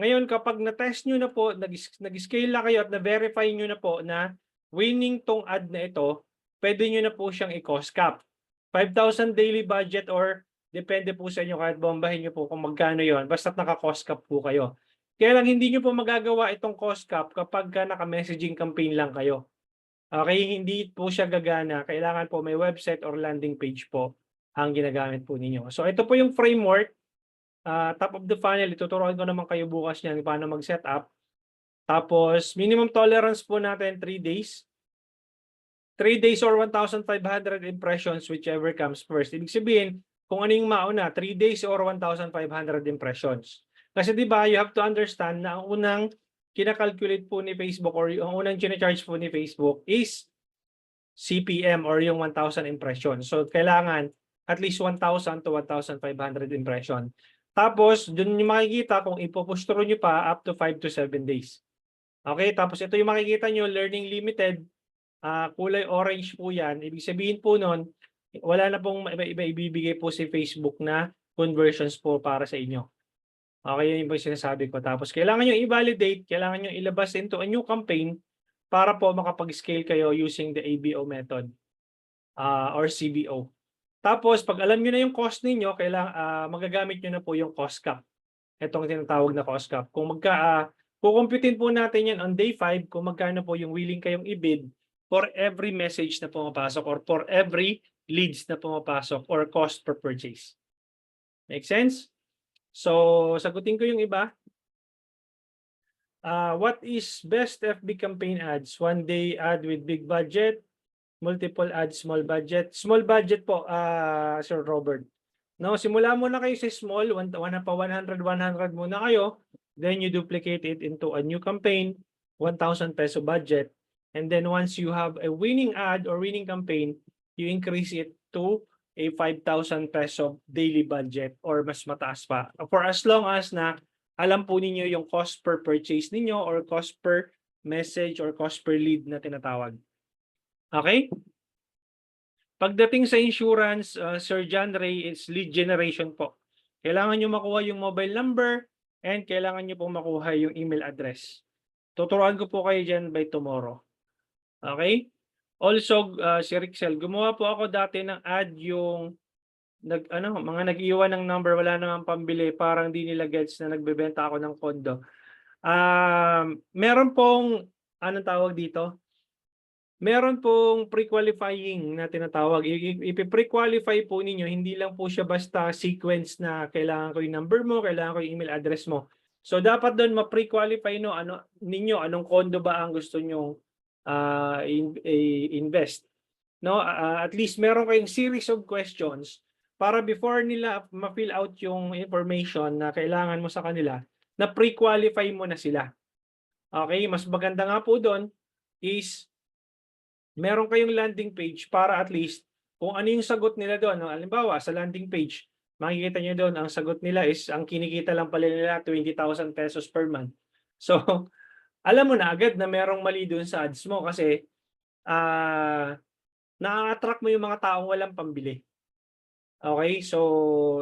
Ngayon, kapag na-test nyo na po, nag-scale na kayo at na-verify nyo na po na winning tong ad na ito, pwede nyo na po siyang i-cost cap. 5,000 daily budget or depende po sa inyo kahit bombahin nyo po kung magkano yon, basta't naka-cost cap po kayo. Kaya lang hindi nyo po magagawa itong cost cap kapag naka-messaging campaign lang kayo. Okay, hindi po siya gagana. Kailangan po may website or landing page po ang ginagamit po ninyo. So ito po yung framework. Top of the funnel, ituturuan ko naman kayo bukas niyan paano mag-set up. Tapos minimum tolerance po natin 3 days. 3 days or 1,500 impressions, whichever comes first. Ibig sabihin, kung ano yung mauna, 3 days or 1,500 impressions. Kasi di ba, you have to understand na ang unang kinakalculate po ni Facebook or ang unang charge po ni Facebook is CPM or yung 1,000 impressions. So kailangan at least 1,000 to 1,500 impression. Tapos, dun yung makikita kung ipopush through nyo pa up to 5 to 7 days. Okay, tapos ito yung makikita nyo, learning limited, kulay orange po yan. Ibig sabihin po nun, wala na pong ibibigay po si Facebook na conversions po para sa inyo. Okay, yun yung sinasabi ko. Tapos, kailangan nyo i-validate, kailangan nyo ilabas into a new campaign para po makapag-scale kayo using the ABO method or CBO. Tapos, pag alam nyo na yung cost ninyo, magagamit nyo na po yung cost cap. Itong tinatawag na cost cap. Kung kukumputin po natin yan on day 5, kung magkano po yung willing kayong i-bid for every message na pumapasok or for every leads na pumapasok or cost per purchase. Make sense? So, sagutin ko yung iba. What is best FB campaign ads? One day ad with big budget, multiple ads, small budget. Small budget po, Sir Robert. No, simula muna kayo sa small, 100 muna kayo. Then you duplicate it into a new campaign, 1,000 peso budget. And then once you have a winning ad or winning campaign, you increase it to a 5,000 peso daily budget or mas mataas pa. For as long as na alam po ninyo yung cost per purchase ninyo or cost per message or cost per lead na tinatawag. Okay? Pagdating sa insurance, Sir John Ray, it's lead generation po. Kailangan nyo makuha yung mobile number and kailangan nyo pong makuha yung email address. Tuturuan ko po kayo dyan by tomorrow. Okay? Also, si Rixel, gumawa po ako dati ng ad yung mga nag-iwan ng number, wala namang pambili, parang di nila gets na nagbebenta ako ng kondo. Meron pong, anong tawag dito? Meron pong pre-qualifying na tinatawag. Ipi-pre-qualify po ninyo, hindi lang po siya basta sequence na kailangan ko yung number mo, kailangan ko yung email address mo. So dapat doon ma-pre-qualify ninyo anong kondo ba ang gusto nyo invest. No, at least meron kayong series of questions para before nila ma-fill out yung information na kailangan mo sa kanila, na pre-qualify mo na sila. Okay, mas maganda nga po doon is meron kayong landing page para at least kung ano yung sagot nila doon. No? Halimbawa, sa landing page, makikita nyo doon, ang sagot nila is, ang kinikita lang pala nila 20,000 pesos per month. So, alam mo na agad na merong mali doon sa ads mo kasi na-attract mo yung mga taong walang pambili. Okay, so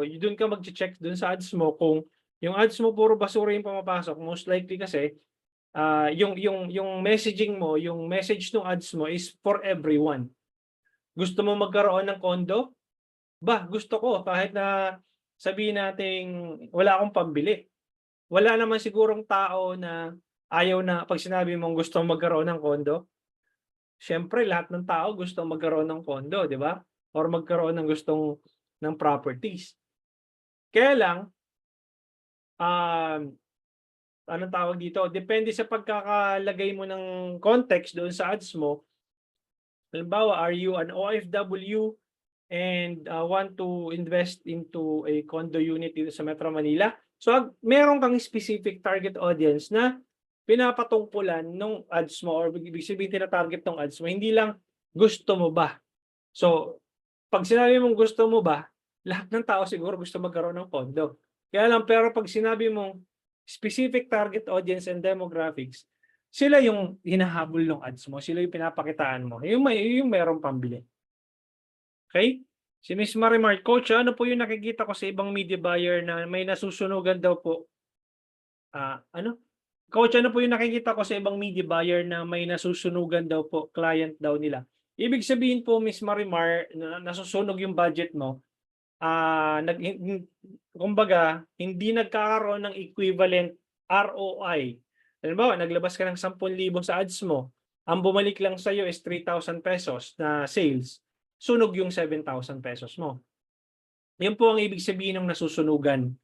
doon ka mag-check doon sa ads mo kung yung ads mo puro basura yung pumapasok, most likely kasi yung messaging mo, yung message ng ads mo is for everyone. Gusto mo magkaroon ng kondo? Gusto ko kahit na sabihin nating wala akong pambili. Wala naman sigurong tao na ayaw na 'pag sinabi mong gustong magkaroon ng kondo, siyempre lahat ng tao gustong magkaroon ng kondo, 'di ba? Or magkaroon ng properties. Kaya lang, um, anong tawag dito, depende sa pagkakalagay mo ng context doon sa ads mo. Halimbawa, are you an OFW and want to invest into a condo unit dito sa Metro Manila? So, meron kang specific target audience na pinapatungkulan nung ads mo or ibig sabihin tina-target ng ads mo, hindi lang gusto mo ba. So, 'pag sinabi mong gusto mo ba, lahat ng tao siguro gusto magkaroon ng condo. Kaya lang pero 'pag sinabi mong specific target audience and demographics, sila yung hinahabol ng ads mo, sila yung pinapakitaan mo, yung merong pambili. Okay? Si Miss Marimar, Coach, ano po yung nakikita ko sa ibang media buyer na may nasusunugan daw po? Ano? Coach, ano po yung nakikita ko sa ibang media buyer na may nasusunugan daw po, client daw nila? Ibig sabihin po, Miss Marimar, na nasusunog yung budget mo, kumbaga, hindi nagkakaroon ng equivalent ROI. Halimbawa, naglabas ka ng 10,000 sa ads mo, ang bumalik lang sa'yo is 3,000 pesos na sales, sunog yung 7,000 pesos mo. Yan po ang ibig sabihin ng nasusunugan.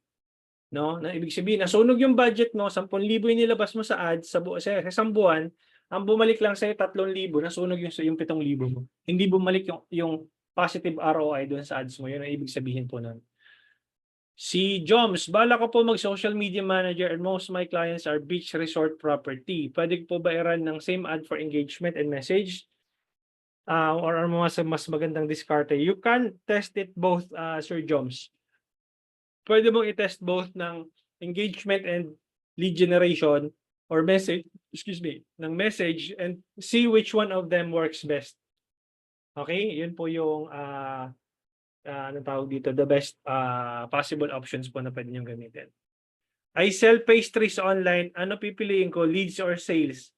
No? Na ibig sabihin, nasunog yung budget mo, 10,000 yung nilabas mo sa ads sa isang buwan, ang bumalik lang sa'yo 3,000, nasunog yung 7,000 mo. Hindi bumalik yung positive ROI doon sa ads mo. Yun ang ibig sabihin po nun. Si Joms, bala ko po mag-social media manager and most of my clients are beach resort property. Pwede po ba i-run ng same ad for engagement and message? Or mas magandang diskarte? You can test it both, Sir Joms. Pwede mong i-test both ng engagement and lead generation or message, ng message and see which one of them works best. Okay? Yun po yung anong tawag dito, the best possible options po na pwede niyong gamitin. I sell pastries online. Ano pipiliin ko, leads or sales?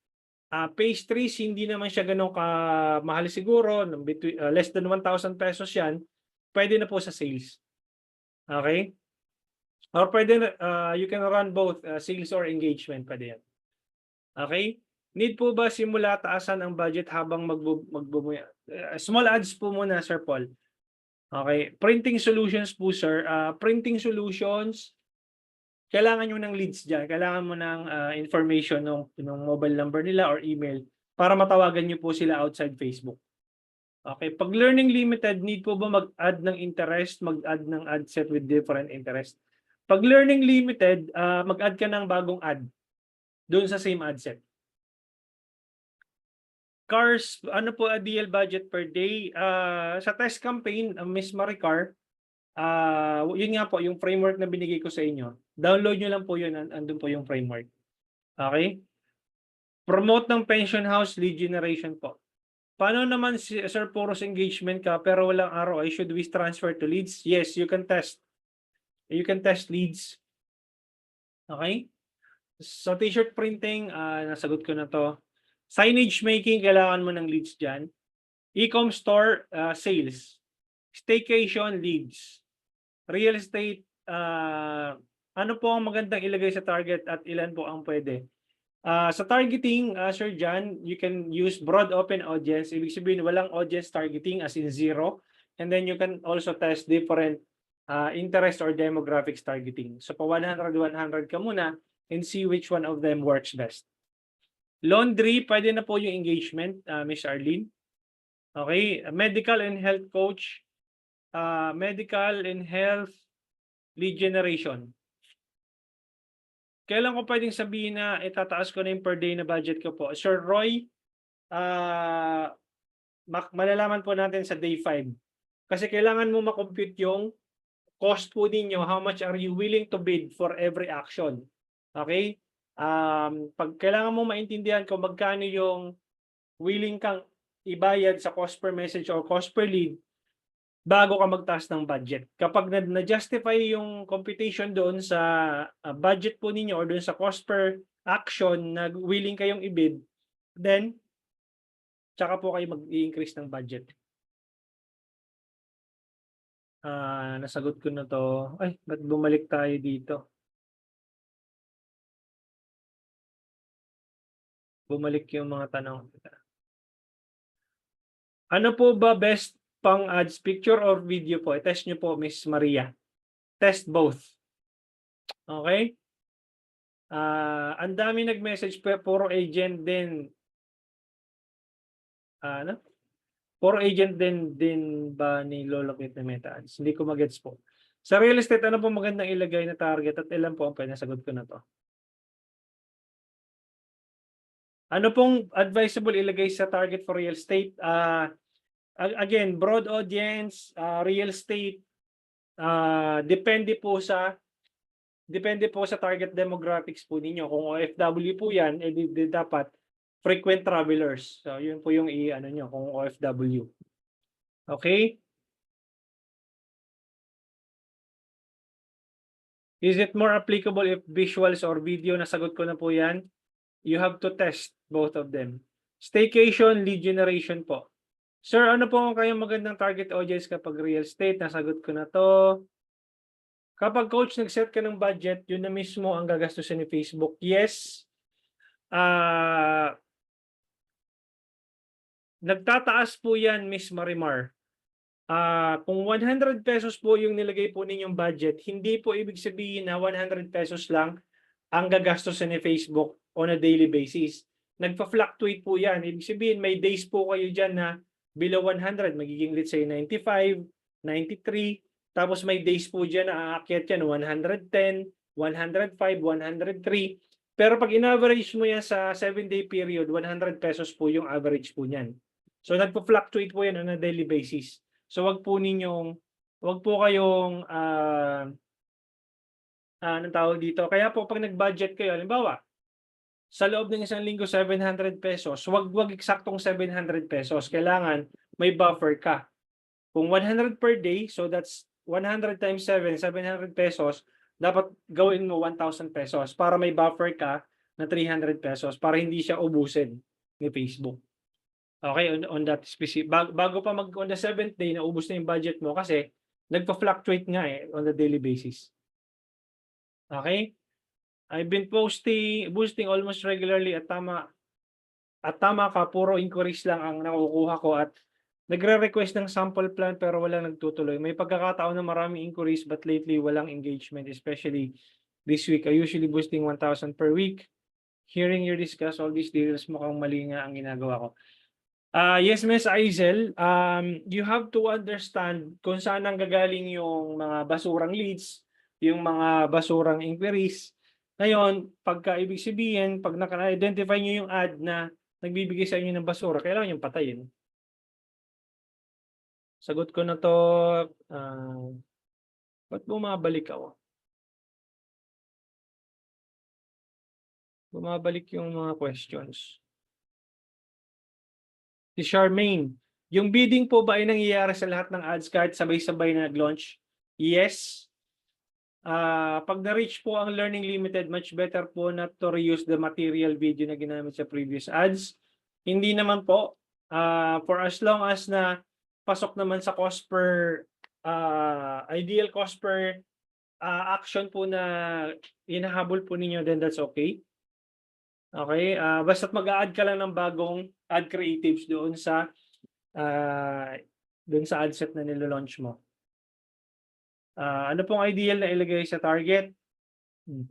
Pastries, hindi naman siya ganun kamahal siguro. Less than 1,000 pesos yan. Pwede na po sa sales. Okay? Or pwede, you can run both sales or engagement. Pwede yan. Okay? Need po ba simula taasan ang budget habang small ads po muna, Sir Paul. Okay. Printing solutions po, sir. Printing solutions, kailangan nyo ng leads dyan. Kailangan mo ng information ng mobile number nila or email para matawagan nyo po sila outside Facebook. Okay. Pag learning limited, need po ba mag-add ng interest, mag-add ng ad set with different interest? Pag learning limited, mag-add ka ng bagong ad doon sa same ad set. Cars, ano po ideal budget per day? Sa test campaign, Miss Maricar, yun nga po, yung framework na binigay ko sa inyo. Download nyo lang po yun, andun po yung framework. Okay? Promote ng pension house lead generation po. Paano naman, Sir, puros engagement ka pero walang ROI, should we transfer to leads? Yes, you can test. You can test leads. Okay? Sa t-shirt printing, nasagot ko na to. Signage making, kailangan mo ng leads dyan. E-com store, sales. Staycation, leads. Real estate, ano po ang magandang ilagay sa target at ilan po ang pwede? Sa targeting, Sir John, you can use broad open audience. Ibig sabihin, walang audience targeting as in zero. And then you can also test different interest or demographics targeting. So pa 100 ka muna and see which one of them works best. Laundry, pwede na po yung engagement, Miss Arlene. Okay, medical and health coach, medical and health lead generation. Kailan ko pwedeng sabihin na itataas ko na yung per day na budget ko po? Sir Roy, malalaman po natin sa day 5. Kasi kailangan mo makompute yung cost po ninyo, how much are you willing to bid for every action. Okay? Pag kailangan mo maintindihan kung magkano yung willing kang ibayad sa cost per message or cost per lead bago ka magtaas ng budget. Kapag na-justify yung computation doon sa budget po ninyo or doon sa cost per action na willing kayong i-bid, then tsaka po kayo mag-i-increase ng budget. Nasagot ko na 'to. Ay, ba't bumalik tayo dito? Bumalik yung mga tanong. Ano po ba best pang-ads, picture or video po? I-test niyo po, Miss Maria. Test both. Okay? Ang dami nag-message puro agent din. Ano? Puro agent din ba ni Lolokit na Meta Ads? Hindi ko magets po. Sa real estate, ano po magandang ilagay na target at ilan po ang pinasagot ko na 'to? Ano pong advisable ilagay sa target for real estate? Again, broad audience, real estate, depende po sa target demographics po ninyo. Kung OFW po 'yan, dapat frequent travelers. So, 'yun po yung i-ano niyo kung OFW. Okay? Is it more applicable if visuals or video? Nasagot ko na po 'yan. You have to test both of them. Staycation, lead generation po. Sir, ano po ang kayang magandang target audience kapag real estate? Nasagot ko na 'to. Kapag coach nag-set ka ng budget, yun na mismo ang gagastusin ni Facebook. Yes. Nagtataas po yan, Miss Marimar. Kung 100 pesos po yung nilagay po ninyong budget, hindi po ibig sabihin na 100 pesos lang ang gagastusin ni Facebook on a daily basis. Nagpa-fluctuate po yan. Ibig sabihin, may days po kayo dyan na below 100, magiging let's say 95, 93, tapos may days po dyan na aakyat yan 110, 105, 103. Pero pag in-average mo yan sa 7-day period, 100 pesos po yung average po niyan. So nagpo-fluctuate po yan on a daily basis. So wag po kayong anong tawag dito. Kaya po pag nag-budget kayo, halimbawa, sa loob ng isang linggo 700 pesos, wag eksaktong 700 pesos. Kailangan may buffer ka. Kung 100 per day, so that's 100 times 7, 700 pesos, dapat gawin mo 1,000 pesos para may buffer ka na 300 pesos para hindi siya ubusin ni Facebook. Okay, on that specific, bago pa on the 7th day, naubos na yung budget mo kasi nagpa-fluctuate nga on the daily basis. Okay? I've been boosting almost regularly at tama ka, puro inquiries lang ang nakukuha ko at nagre-request ng sample plan pero walang nagtutuloy. May pagkakataon na maraming inquiries but lately walang engagement, especially this week. I usually boosting 1,000 per week. Hearing you discuss all these details, mukhang mali nga ang ginagawa ko. Yes, Ms. Aizel, you have to understand kung saan ang gagaling yung mga basurang leads, yung mga basurang inquiries. Ngayon, pagka ibig sabihin, pag naka-identify nyo yung ad na nagbibigay sa inyo ng basura, kailangan yung patayin. Sagot ko na 'to. Ba't bumabalik ako? Bumabalik yung mga questions. Si Charmaine, yung bidding po ba ay nangyayari sa lahat ng ads kahit sabay-sabay na nag-launch? Yes. Pag na-reach po ang learning limited, much better po not to reuse the material video na ginamit sa previous ads. Hindi naman po. For as long as na pasok naman sa cost per ideal cost per action po na hinahabol po ninyo, then that's okay. Okay, basta't mag-a-add ka lang ng bagong ad creatives doon sa ad set na nilo-launch mo. Ano pong ideal na ilagay sa target?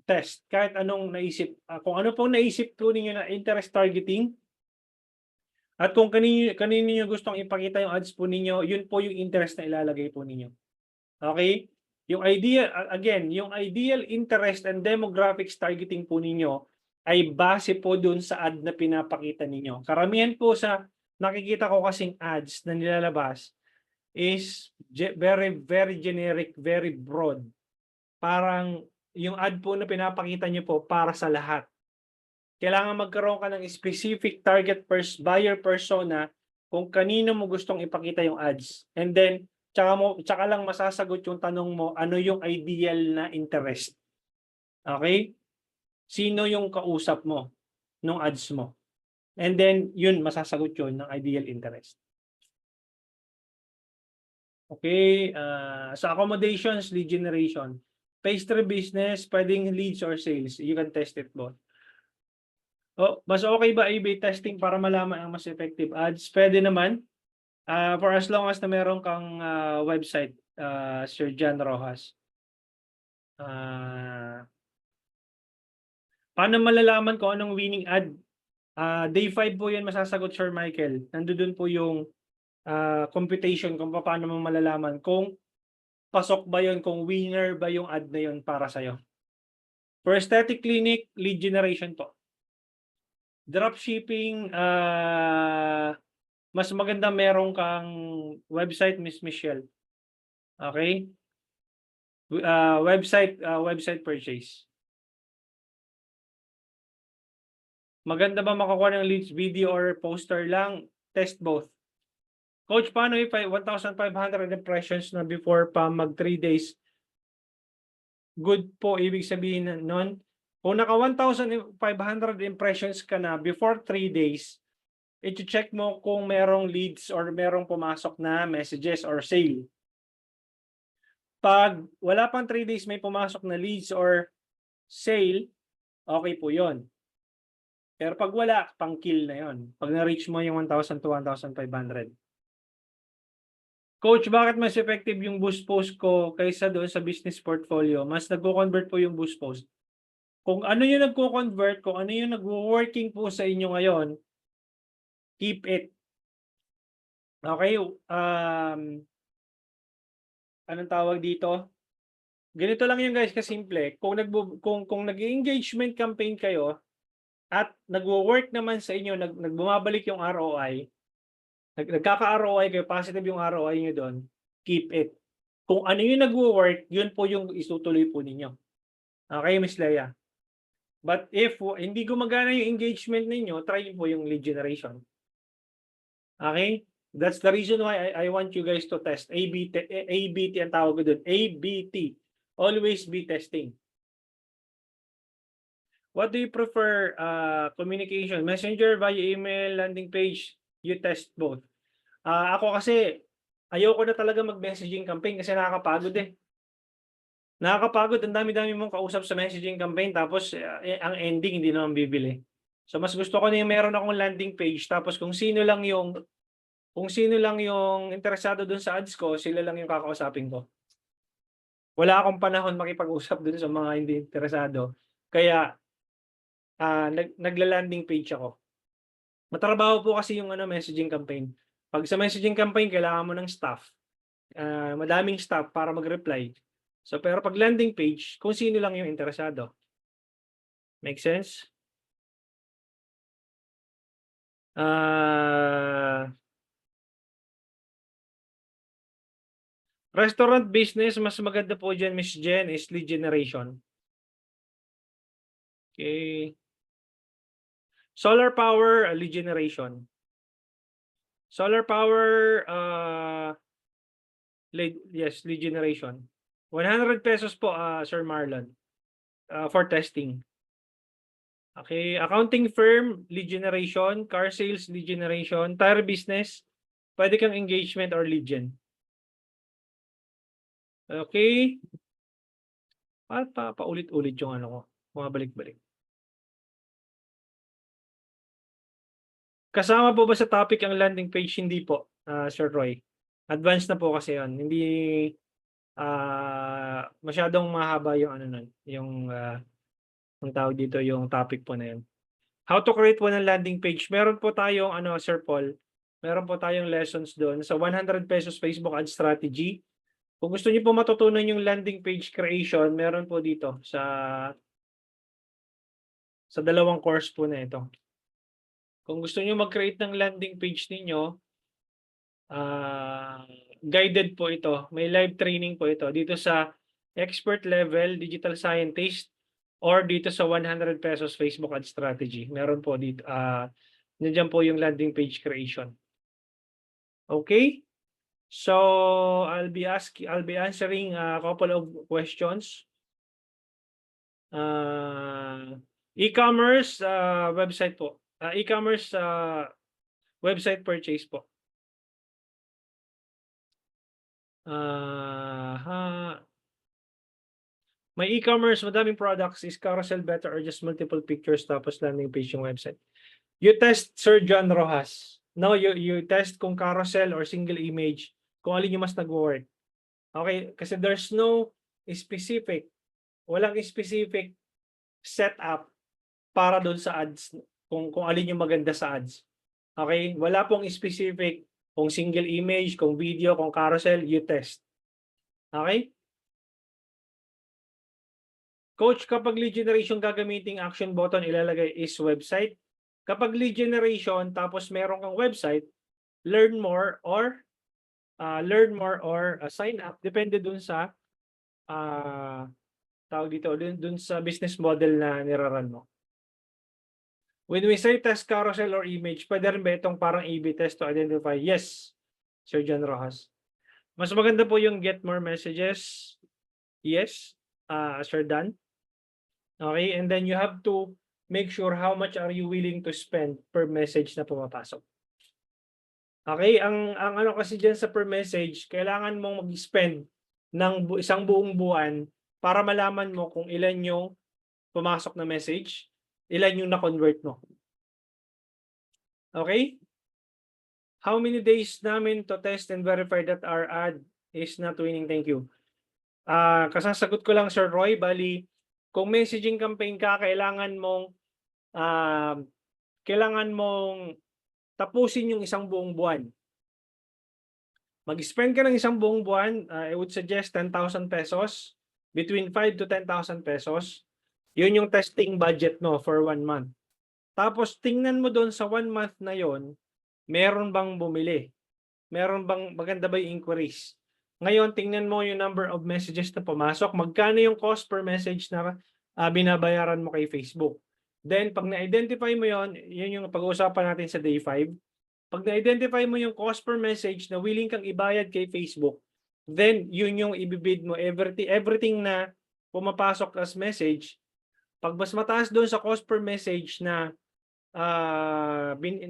Test. Kahit anong naisip, kung ano pong naisip po ninyo na interest targeting, at kung kanino niyo gustong ipakita yung ads po ninyo, yun po yung interest na ilalagay po ninyo. Okay? Yung ideal, again, yung ideal interest and demographics targeting po ninyo ay base po dun sa ad na pinapakita ninyo. Karamihan po sa nakikita ko kasing ads na nilalabas is very, very generic, very broad. Parang yung ad po na pinapakita nyo po para sa lahat. Kailangan magkaroon ka ng specific target buyer persona kung kanino mo gustong ipakita yung ads. And then, tsaka lang masasagot yung tanong mo, ano yung ideal na interest. Okay? Sino yung kausap mo nung ads mo? And then, yun, masasagot yun ng ideal interest. Okay, sa accommodations, lead generation. Pastry business, pwedeng leads or sales. You can test it both. Mas okay ba A/B testing para malaman ang mas effective ads? Pwede naman. For as long as na meron kang website, Sir John Rojas. Paano malalaman kung anong winning ad? Day 5 po yan masasagot, Sir Michael. Nandoon po yung computation kung paano mo malalaman kung pasok ba yon, kung winner ba yung ad na yon para sa'yo. For aesthetic clinic, lead generation po. Dropshipping, mas maganda meron kang website, Miss Michelle. Okay? Website purchase. Maganda ba makakuha ng leads, video or poster lang? Test both. Coach, paano if 1,500 impressions na before pa mag 3 days? Good po, ibig sabihin nun. Kung naka 1,500 impressions ka na before 3 days, i-check mo kung merong leads or merong pumasok na messages or sale. Pag wala pang 3 days may pumasok na leads or sale, okay po yon. Pero pag wala, pang kill na yon. Pag na-reach mo yung 1,000 to 1,500. Coach, bakit mas effective yung boost post ko kaysa doon sa business portfolio? Mas nagko-convert po yung boost post. Kung ano yung nagko-convert, kung ano yung nagwo-working po sa inyo ngayon, keep it. Okay? Anong tawag dito? Ganito lang yung guys, kasimple. Kung nag-engagement campaign kayo at nagwo-work naman sa inyo, nagbumabalik yung ROI, nagkaka-ROI kayo, positive yung ROI nyo doon, keep it. Kung ano yung nagwo-work, yun po yung isutuloy po ninyo. Okay, Miss Leia? But if hindi gumagana yung engagement ninyo, try po yung lead generation. Okay? That's the reason why I want you guys to test. ABT ang tawag ko doon. ABT. Always be testing. What do you prefer? Communication, messenger, via email, landing page? You test both. Ako kasi, ayoko na talaga mag-messaging campaign kasi nakakapagod eh. Nakakapagod, ang dami-dami mong kausap sa messaging campaign tapos ang ending hindi naman bibili. So mas gusto ko na yung meron akong landing page tapos kung sino lang yung interesado dun sa ads ko, sila lang yung kakausapin ko. Wala akong panahon makipag-usap dun sa mga hindi interesado. Kaya nagla-landing page ako. Matrabaho po kasi yung messaging campaign. Pag sa messaging campaign kailangan mo ng staff. Madaming staff para mag-reply. So pero pag landing page, kung sino lang yung interesado. Make sense? Restaurant business, mas maganda po dyan, Miss Jen, is lead generation. Okay. Solar power, lead generation. Solar power, lead generation. 100 pesos po, Sir Marlon, for testing. Okay, accounting firm, lead generation, car sales, lead generation, tire business, pwede kang engagement or lead gen. Okay. Paulit-ulit yung ko, bumabalik-balik. Kasama po ba sa topic ang landing page? Hindi po, Sir Roy. Advanced na po kasi yun. Hindi masyadong mahaba yung nun, yung tawag dito, yung topic po na yun. How to create po ng landing page. Meron po tayong Sir Paul, meron po tayong lessons doon sa 100 pesos Facebook ad strategy. Kung gusto niyo po matutunan yung landing page creation, meron po dito sa dalawang course po na ito. Kung gusto niyo mag-create ng landing page ninyo, guided po ito. May live training po ito dito sa expert level digital scientist or dito sa 100 pesos Facebook ad strategy. Meron po dito, nandiyan po yung landing page creation. Okay? So, I'll be answering a couple of questions. E-commerce website po. E-commerce website purchase po. May e-commerce, madaming products. Is carousel better or just multiple pictures tapos landing page yung website? You test, Sir John Rojas. No, you test kung carousel or single image, kung alin yung mas nag-work. Okay, kasi there's no specific, walang specific setup para doon sa ads, kung alin yung maganda sa ads. Okay, wala pong specific kung single image, kung video, kung carousel, you test. Okay? Coach, kapag lead generation gagamiting action button ilalagay is website. Kapag lead generation tapos meron kang website, learn more or sign up, depende dun sa tawag dito, dun sa business model na niraran mo. When we say test carousel or image, pwede rin ba itong parang A/B test to identify? Yes, Sir John Rojas. Mas maganda po yung get more messages. Yes, Sir Dan. Okay, and then you have to make sure how much are you willing to spend per message na pumapasok. Okay, ang ano kasi diyan sa per message, kailangan mong mag-spend ng isang buong buwan para malaman mo kung ilan yung pumasok na message, ilan yung na-convert mo. Okay? How many days namin to test and verify that our ad is not winning? Thank you. Kasasagot ko lang, Sir Roy, bali, kung messaging campaign ka, kailangan mong tapusin yung isang buong buwan. Mag-spend ka ng isang buong buwan, I would suggest 10,000 pesos, between 5 to 10,000 pesos. Yun yung testing budget no for 1 month. Tapos tingnan mo doon sa 1 month na yon, meron bang bumili? Meron bang maganda ba yung inquiries? Ngayon, tingnan mo yung number of messages na pumasok. Magkano yung cost per message na binabayaran mo kay Facebook? Then, pag na-identify mo yun yung pag-uusapan natin sa day 5. Pag na-identify mo yung cost per message na willing kang ibayad kay Facebook, then yun yung ibibid mo everything na pumapasok as message. Pag mas mataas doon sa cost per message na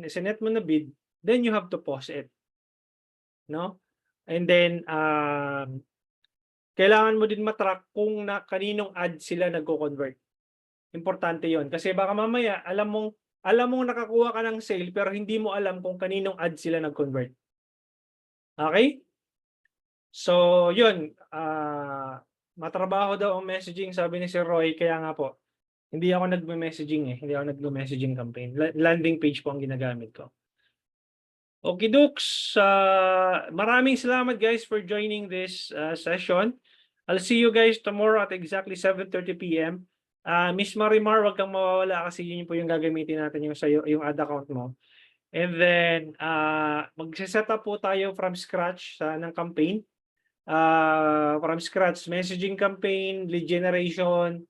sinet mo na bid, then you have to pause it. No? And then, kailangan mo din matrack kung kaninong ad sila nagko-convert. Importante yon. Kasi baka mamaya, alam mong nakakuha ka ng sale pero hindi mo alam kung kaninong ad sila nag-convert. Okay? So, yun. Matrabaho daw ang messaging, sabi ni Sir Roy, kaya nga po, hindi ako nagme-messaging Hindi ako nagme-messaging campaign. Landing page po ang ginagamit ko. Okay, Dukes. Maraming salamat guys for joining this session. I'll see you guys tomorrow at exactly 7:30 p.m. Miss Marimar, wag kang mawawala kasi yun po yung gagamitin natin yung ad account mo. And then, mag-set up po tayo from scratch ng campaign. From scratch, messaging campaign, lead generation,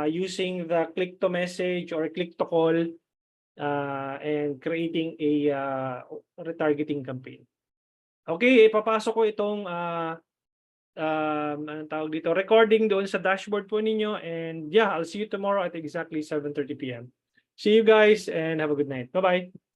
using the click to message or click to call, and creating a retargeting campaign. Okay, ipapasok ko itong anong tawag dito, recording doon sa dashboard po ninyo, and yeah, I'll see you tomorrow at exactly 7:30 p.m. See you guys and have a good night. Bye-bye.